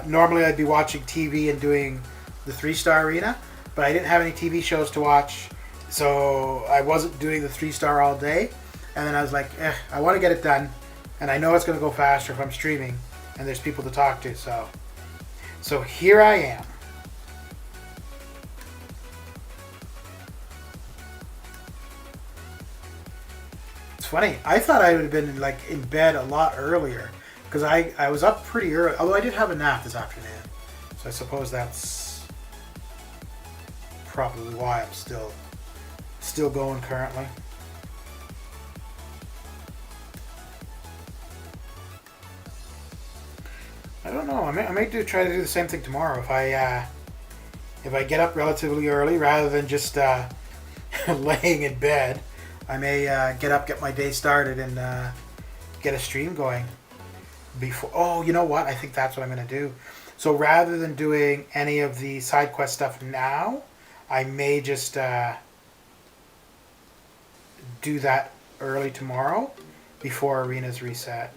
Normally I'd be watching TV and doing the 3-star arena, but I didn't have any TV shows to watch, so I wasn't doing the 3-star all day. And then I was like, I want to get it done, and I know it's going to go faster if I'm streaming, and there's people to talk to. So here I am. It's funny. I thought I would have been like in bed a lot earlier because I was up pretty early. Although I did have a nap this afternoon, so I suppose that's probably why I'm still going currently. I don't know. I might try to do the same thing tomorrow if I get up relatively early rather than just laying in bed. I may get up, get my day started, and get a stream going before. Oh, you know what? I think that's what I'm going to do. So rather than doing any of the side quest stuff now, I may just do that early tomorrow before arenas reset.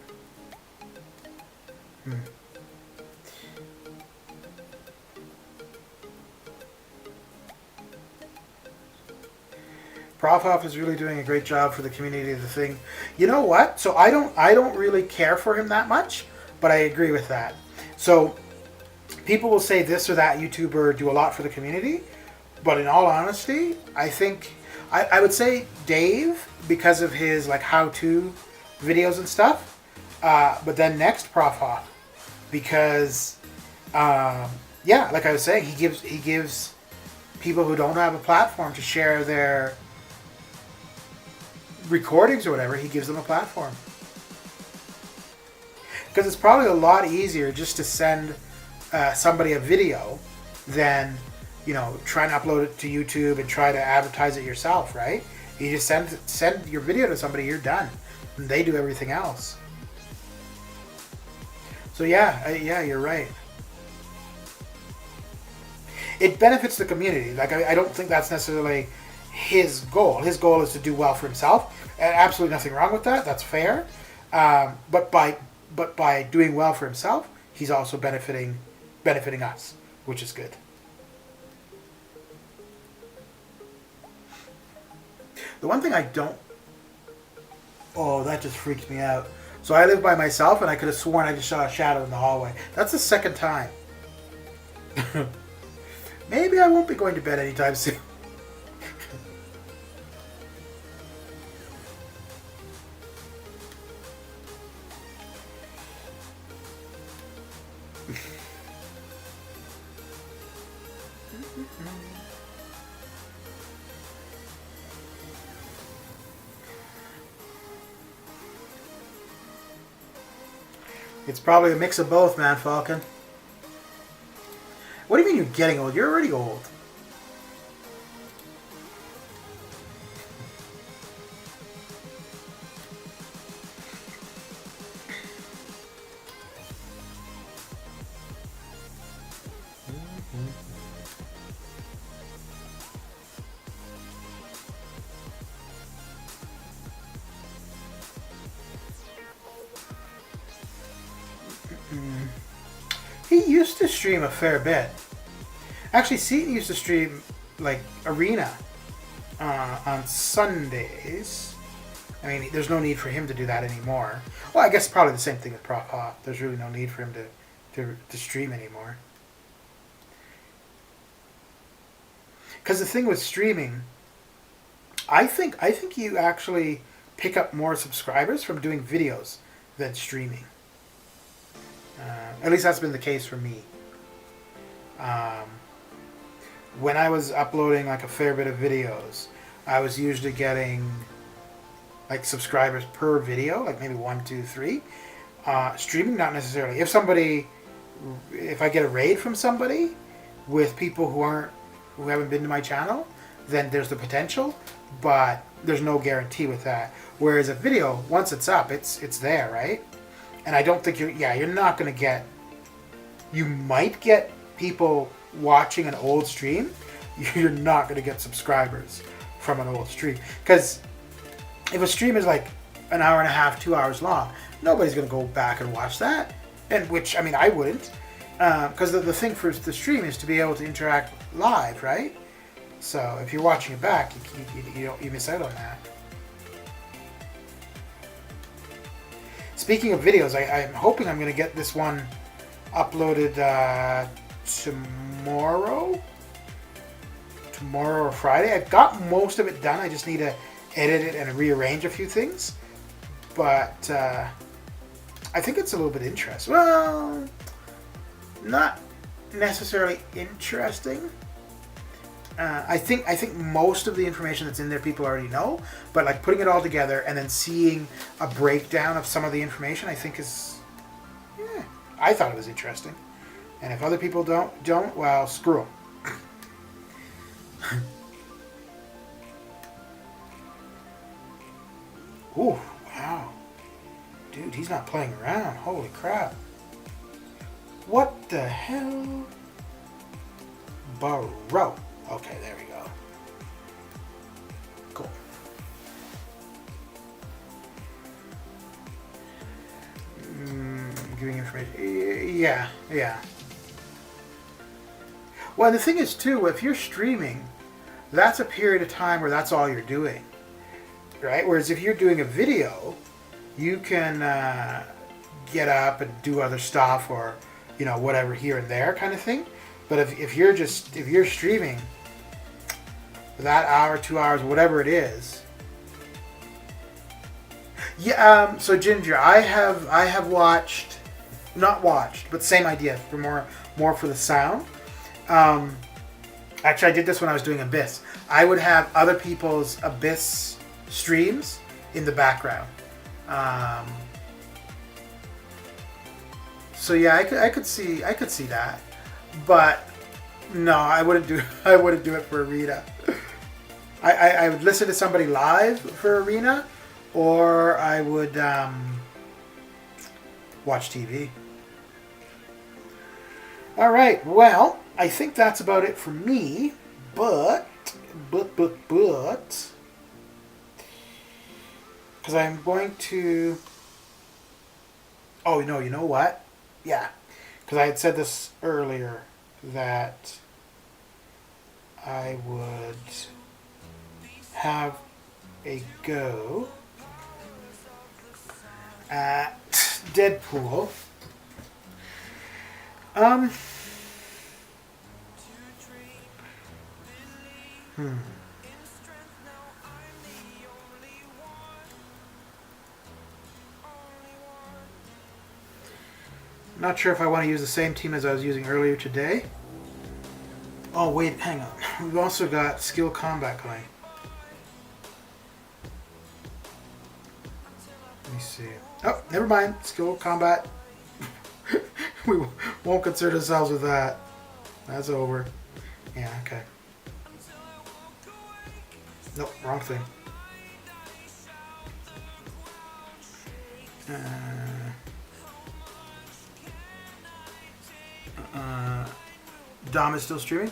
Prof Off is really doing a great job for the community of the thing. You know what? So I don't really care for him that much, but I agree with that. So people will say this or that YouTuber do a lot for the community, but in all honesty, I think I would say Dave because of his like how-to videos and stuff. But then next Prof Off because yeah, like I was saying, he gives people who don't have a platform to share their recordings or whatever, he gives them a platform. Because it's probably a lot easier just to send somebody a video than, you know, try and upload it to YouTube and try to advertise it yourself, right? You just send your video to somebody, you're done. And they do everything else. So yeah, you're right. It benefits the community. Like I don't think that's necessarily his goal. His goal is to do well for himself, and absolutely nothing wrong with that. That's fair. But by doing well for himself, he's also benefiting us, which is good. The one thing I don't... Oh, that just freaked me out. So I live by myself, and I could have sworn I just saw a shadow in the hallway. That's the second time. Maybe I won't be going to bed anytime soon. It's probably a mix of both, man, Falcon. What do you mean you're getting old? You're already old. He used to stream a fair bit. Actually, Seaton used to stream like Arena on Sundays. I mean, there's no need for him to do that anymore. Well, I guess probably the same thing with Prof Hop. There's really no need for him to stream anymore. Because the thing with streaming, I think you actually pick up more subscribers from doing videos than streaming. At least that's been the case for me. When I was uploading like a fair bit of videos, I was usually getting like subscribers per video, like maybe 1, 2, 3. Streaming, not necessarily. If I get a raid from somebody with people who haven't been to my channel, then there's the potential, but there's no guarantee with that. Whereas a video, once it's up, it's there, right? And I don't think you're not going to get... You might get people watching an old stream. You're not going to get subscribers from an old stream. Because if a stream is like an hour and a half, 2 hours long, nobody's going to go back and watch that. And which, I mean, I wouldn't. Because the thing for the stream is to be able to interact live, right? So if you're watching it back, you miss out on that. Speaking of videos, I'm hoping I'm going to get this one uploaded tomorrow or Friday. I've got most of it done. I just need to edit it and rearrange a few things. But I think it's a little bit interesting. Well, not necessarily interesting. I think most of the information that's in there people already know, but like putting it all together and then seeing a breakdown of some of the information, I think is, yeah, I thought it was interesting. And if other people don't, well, screw them. Ooh, wow. Dude, he's not playing around. Holy crap. What the hell? Bro. Okay, there we go. Cool. Giving information. Yeah. Well, the thing is, too, if you're streaming, that's a period of time where that's all you're doing. Right? Whereas if you're doing a video, you can get up and do other stuff or, you know, whatever here and there kind of thing. But if you're streaming that hour, 2 hours, whatever it is. Yeah. So Ginger, I have watched, not watched, but same idea for more for the sound. Actually, I did this when I was doing Abyss. I would have other people's Abyss streams in the background. So yeah, I could see that, but no, I wouldn't do it for Arena. I would listen to somebody live for Arena, or I would watch TV. All right, well, I think that's about it for me, but because I'm going to. Oh no, you know what? Yeah, because I had said this earlier that I would have a go at Deadpool. Not sure if I want to use the same team as I was using earlier today. Oh wait, hang on. We've also got skill combat going. Let me see. Oh, never mind. Skill combat. We won't concern ourselves with that. That's over. Yeah, okay. Nope, wrong thing. Dom is still streaming.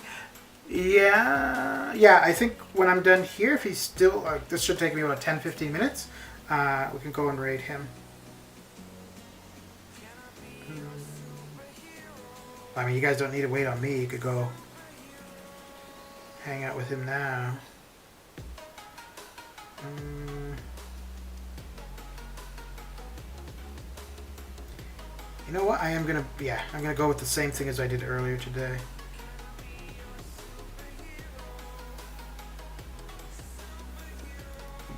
Yeah. I think when I'm done here, if he's still, this should take me about 10-15 minutes. We can go and raid him. I mean, you guys don't need to wait on me. You could go hang out with him now. You know what? I'm gonna go with the same thing as I did earlier today.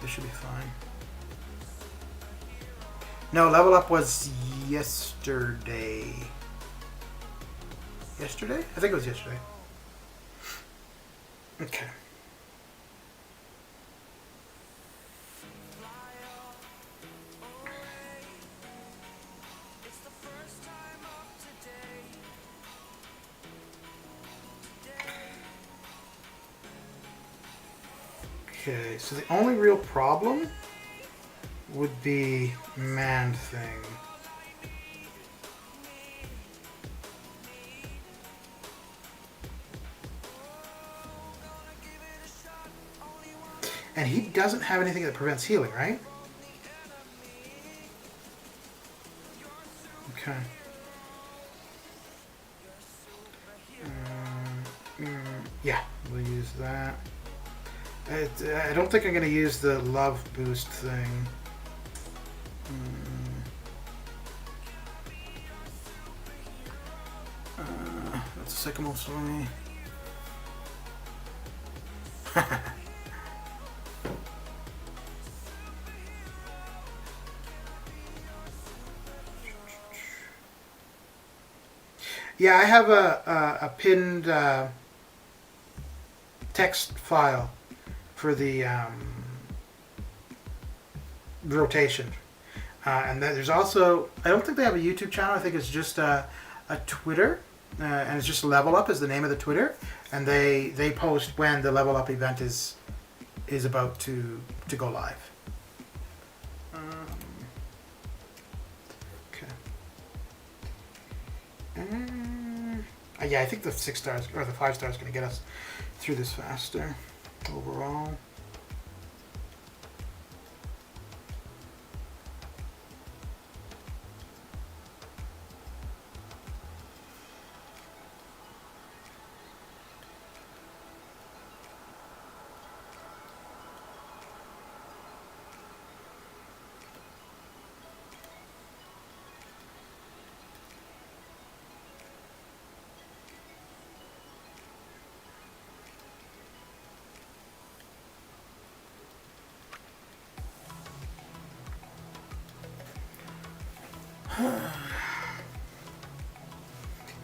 This should be fine. No, level up was yesterday. Yesterday? I think it was yesterday. Okay. Okay, so the only real problem would be Man Thing. And he doesn't have anything that prevents healing, right? Okay. Yeah, we'll use that. I don't think I'm going to use the love boost thing. That's a sycamore for me. Yeah, I have a pinned text file for the rotation. And then there's also, I don't think they have a YouTube channel. I think it's just a Twitter. And it's just Level Up is the name of the Twitter. And they post when the Level Up event is about to go live. Okay. Yeah, I think the 6 stars or the 5 stars is going to get us through this faster overall.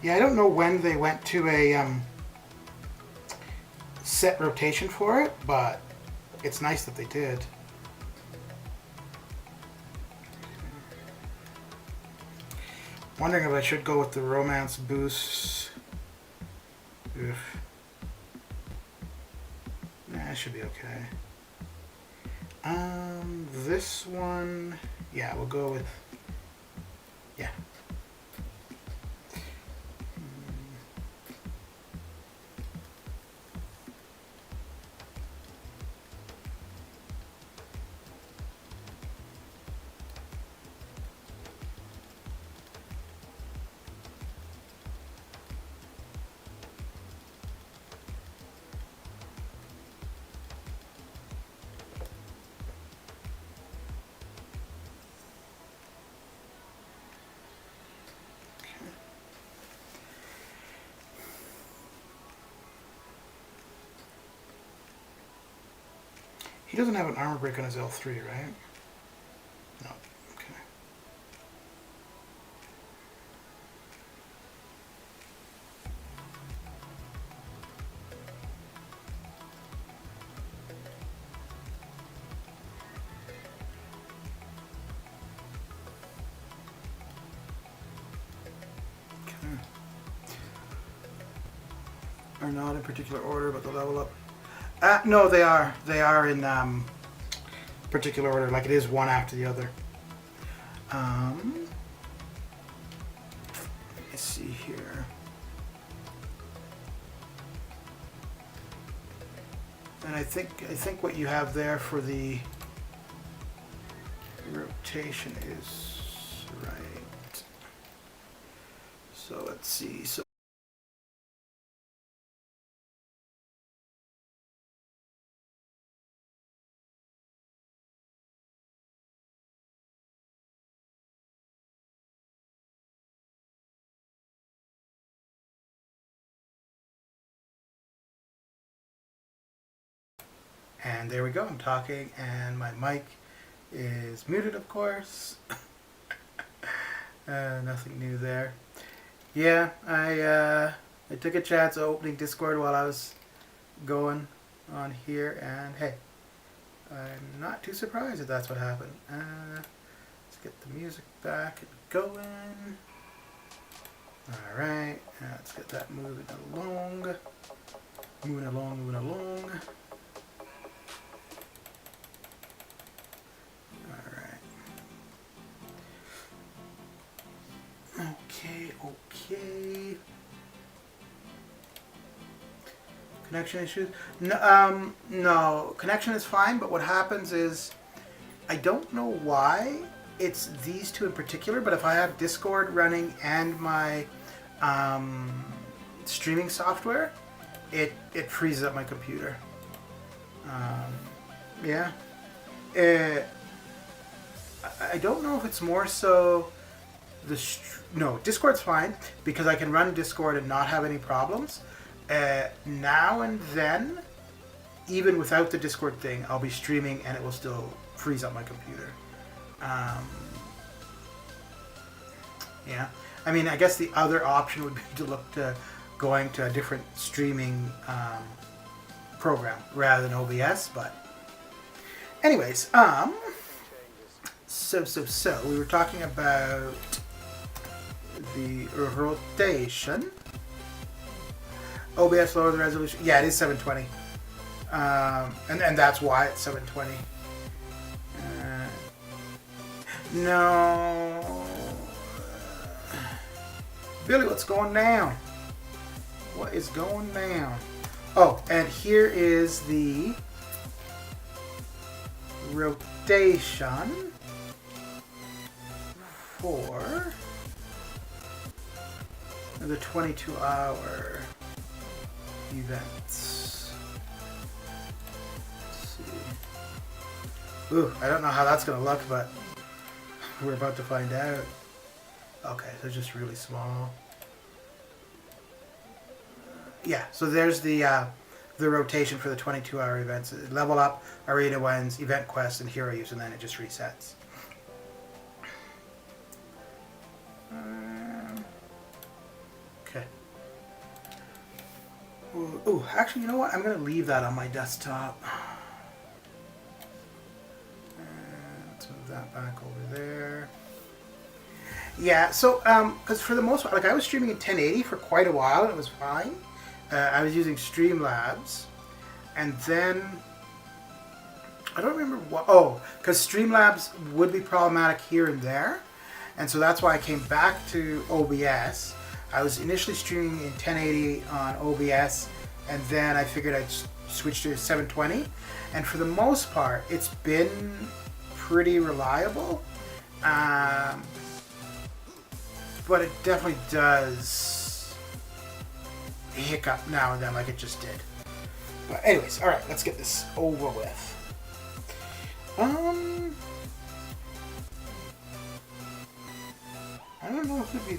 Yeah, I don't know when they went to a set rotation for it, but it's nice that they did. Wondering if I should go with the romance boost. Ugh. Nah, it should be okay. This one, yeah, we'll go with, yeah. He doesn't have an armor break on his L3, right? No. Okay. Okay. Are not in particular order, but the level up. No, they are. They are in particular order, like it is one after the other. Let's see here. And I think what you have there for the rotation is right. So let's see. So and there we go. I'm talking, and my mic is muted, of course. Nothing new there. Yeah, I took a chance opening Discord while I was going on here, and hey, I'm not too surprised that that's what happened. Let's get the music back and going. Alright, let's get that moving along. Moving along, moving along. Okay. Connection issues? No, no, connection is fine, but what happens is, I don't know why it's these two in particular, but if I have Discord running and my streaming software, it freezes up my computer. Yeah. I don't know if it's more so no, Discord's fine because I can run Discord and not have any problems. Now and then, even without the Discord thing, I'll be streaming and it will still freeze up my computer. Yeah. I mean, I guess the other option would be to look to going to a different streaming program rather than OBS, but anyways, so we were talking about the rotation. OBS lower the resolution. Yeah, it is 720. And that's why it's 720. No. Billy, what's going down? What is going down? Oh, and here is the rotation for the 22-hour events. Let's see. Ooh, I don't know how that's going to look, but we're about to find out. Okay, so just really small. Yeah, so there's the rotation for the 22-hour events. Level up, Arena Wins, Event Quest, and Hero Use, and then it just resets. Okay. Ooh, actually, you know what? I'm going to leave that on my desktop. Let's move that back over there. Yeah, so, because for the most part, like, I was streaming in 1080 for quite a while, and it was fine. I was using Streamlabs, and then, I don't remember what, because Streamlabs would be problematic here and there, and so that's why I came back to OBS. I was initially streaming in 1080 on OBS, and then I figured I'd switch to 720, and for the most part, it's been pretty reliable. But it definitely does hiccup now and then like it just did. But anyways, alright, let's get this over with. I don't know if it'd be...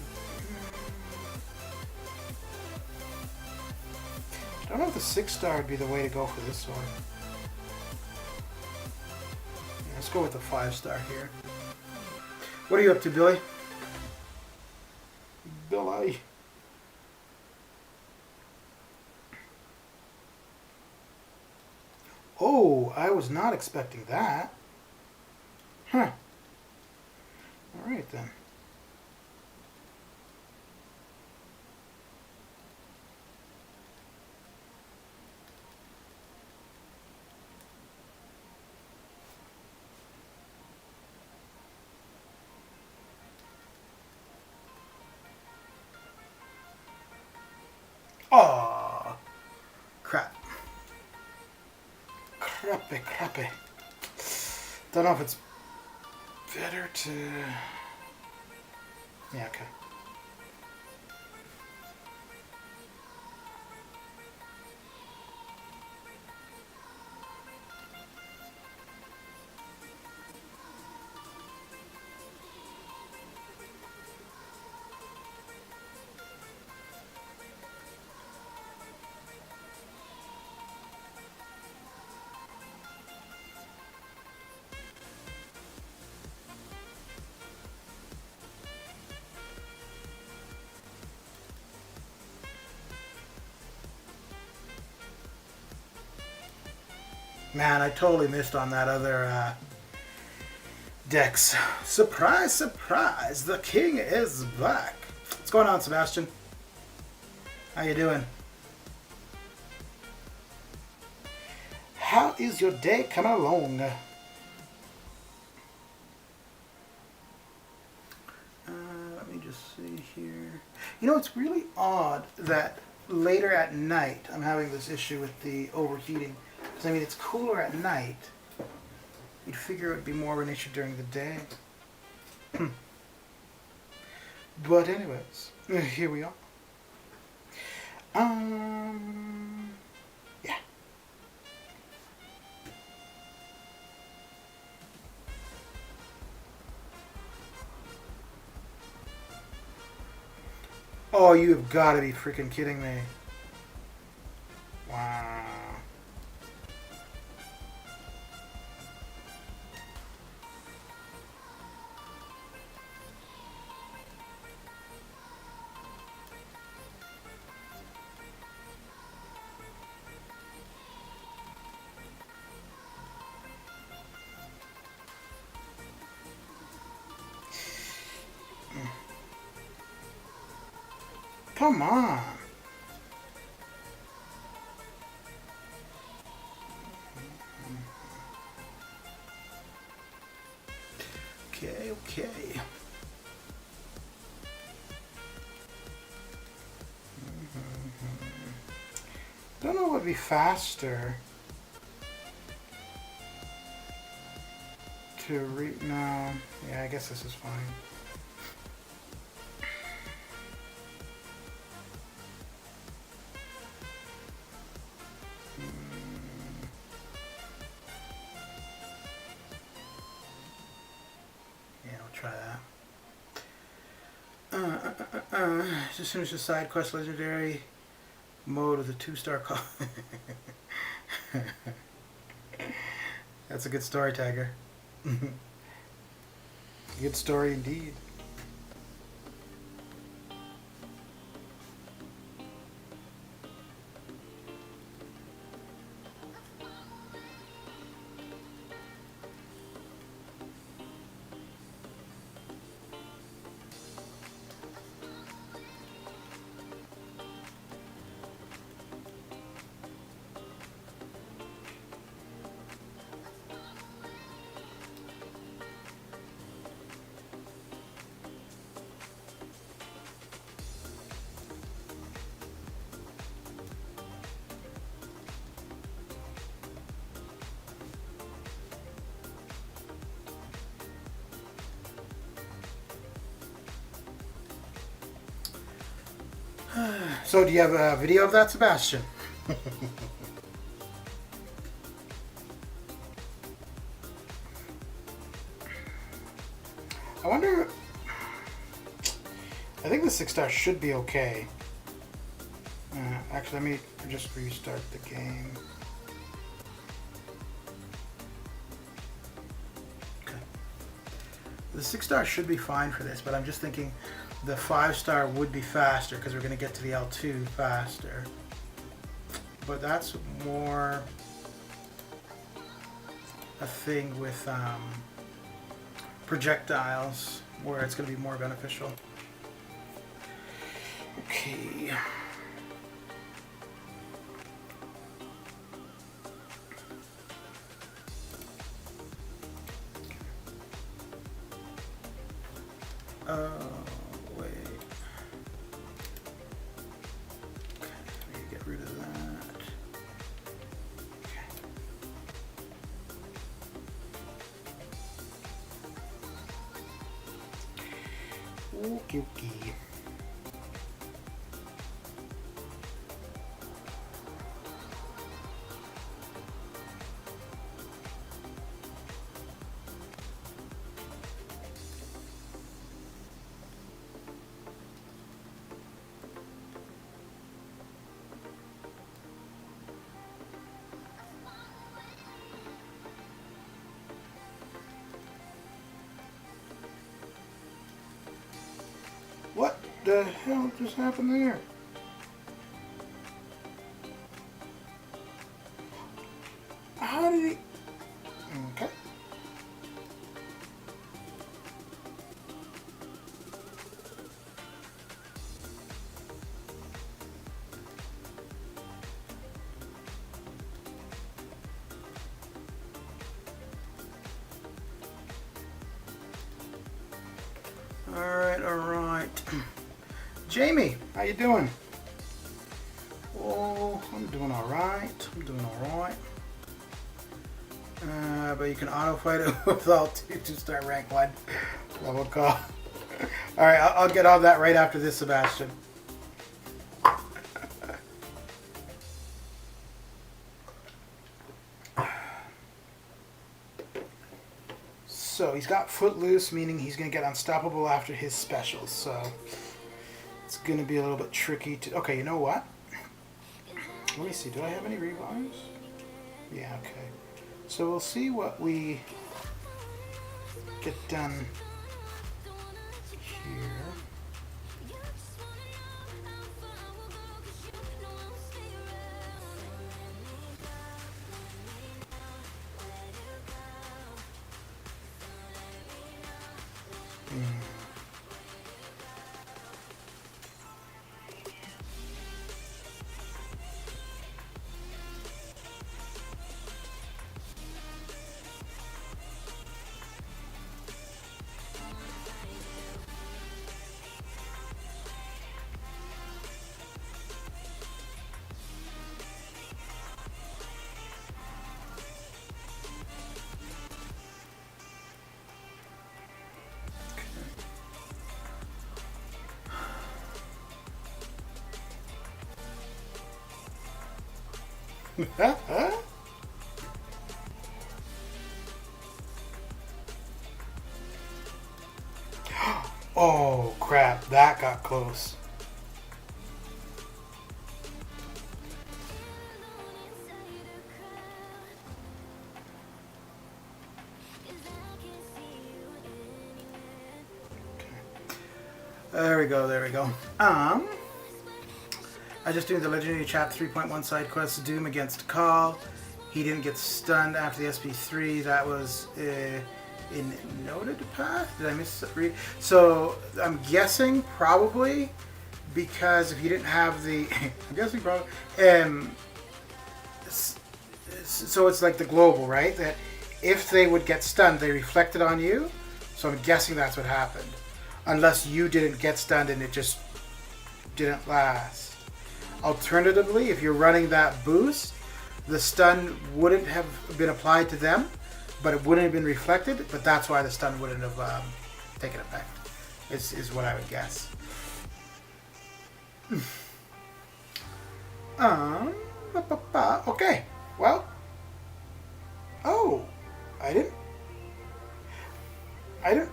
I don't know if the 6-star would be the way to go for this one. Yeah, let's go with the 5-star here. What are you up to, Billy? Billy. Oh, I was not expecting that. Huh. Alright then. Aw, crap. Crappy. Don't know if it's better to... Yeah, okay. Man, I totally missed on that other Dex. Surprise, surprise, the king is back. What's going on, Sebastian? How you doing? How is your day coming along? Let me just see here. You know, it's really odd that later at night, I'm having this issue with the overheating. Because, I mean, it's cooler at night. You'd figure it would be more of an issue during the day. But anyways, here we are. Yeah. Oh, you've got to be freaking kidding me. Wow. Come on. Okay, okay. Don't know what would be faster to read. No, yeah, I guess this is fine. Yeah, I'll try that. Just finish the side quest legendary mode with a 2-star call. That's a good story, Tiger. Good story indeed. So, do you have a video of that, Sebastian? I wonder. I think the 6-star should be okay. Actually, let me just restart the game. Okay. The 6-star should be fine for this, but I'm just thinking the 5-star would be faster because we're going to get to the L2 faster. But that's more a thing with projectiles where it's going to be more beneficial. Okay. Wait. Okay, let me get rid of that. Okay. Okay. What the hell just happened there? How did he... Okay. All right. Jamie, how you doing? Oh, I'm doing alright. I'm doing alright. But you can auto fight it with all to start rank 1 level call. Alright, I'll get on that right after this, Sebastian. So he's got Footloose, meaning he's going to get Unstoppable after his specials. So it's going to be a little bit tricky to... Okay, you know what? Let me see. Do I have any revives? Yeah, okay. So we'll see what we get done here. Oh crap, that got close. There we go, there we go. I just doing the Legendary Chapter 3.1 side quest, Doom against Call. He didn't get stunned after the SP3. That was in Noted Path? Did I miss read? So I'm guessing probably because if you didn't have the... I'm guessing probably... so it's like the global, right? That if they would get stunned, they reflected on you. So I'm guessing that's what happened. Unless you didn't get stunned and it just didn't last. Alternatively, if you're running that boost, the stun wouldn't have been applied to them, but it wouldn't have been reflected, but that's why the stun wouldn't have taken effect, is what I would guess. Okay, well, oh, I didn't,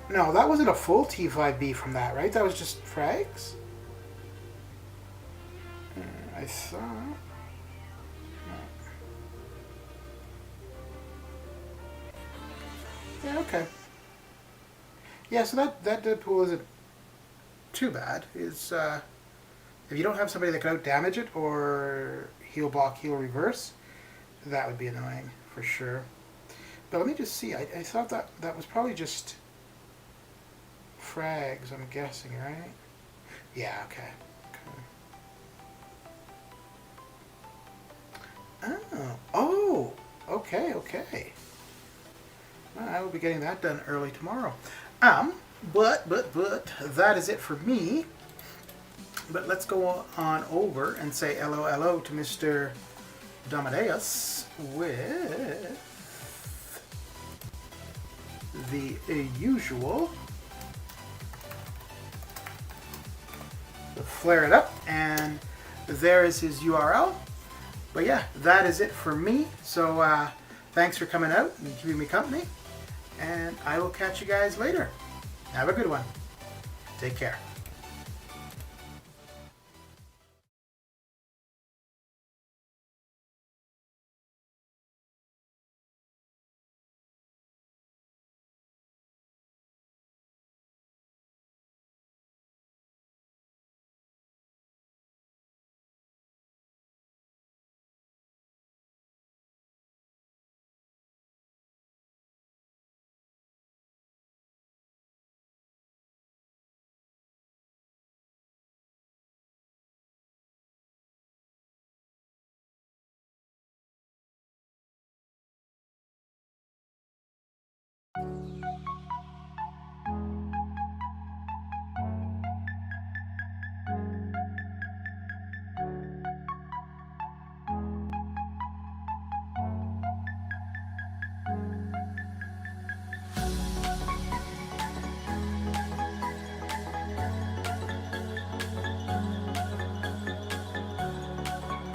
no, that wasn't a full T5B from that, right? That was just frags? I thought... Yeah, okay. Yeah, so that Deadpool isn't too bad. It's, if you don't have somebody that can out-damage it or heal block, heal reverse, that would be annoying, for sure. But let me just see. I thought that was probably just frags, I'm guessing, right? Yeah, okay. Oh, okay. Well, I will be getting that done early tomorrow. But that is it for me. But let's go on over and say hello to Mr. Domadeus with the usual. Flare it up, and there is his URL. But yeah, that is it for me. So thanks for coming out and keeping me company. And I will catch you guys later. Have a good one. Take care.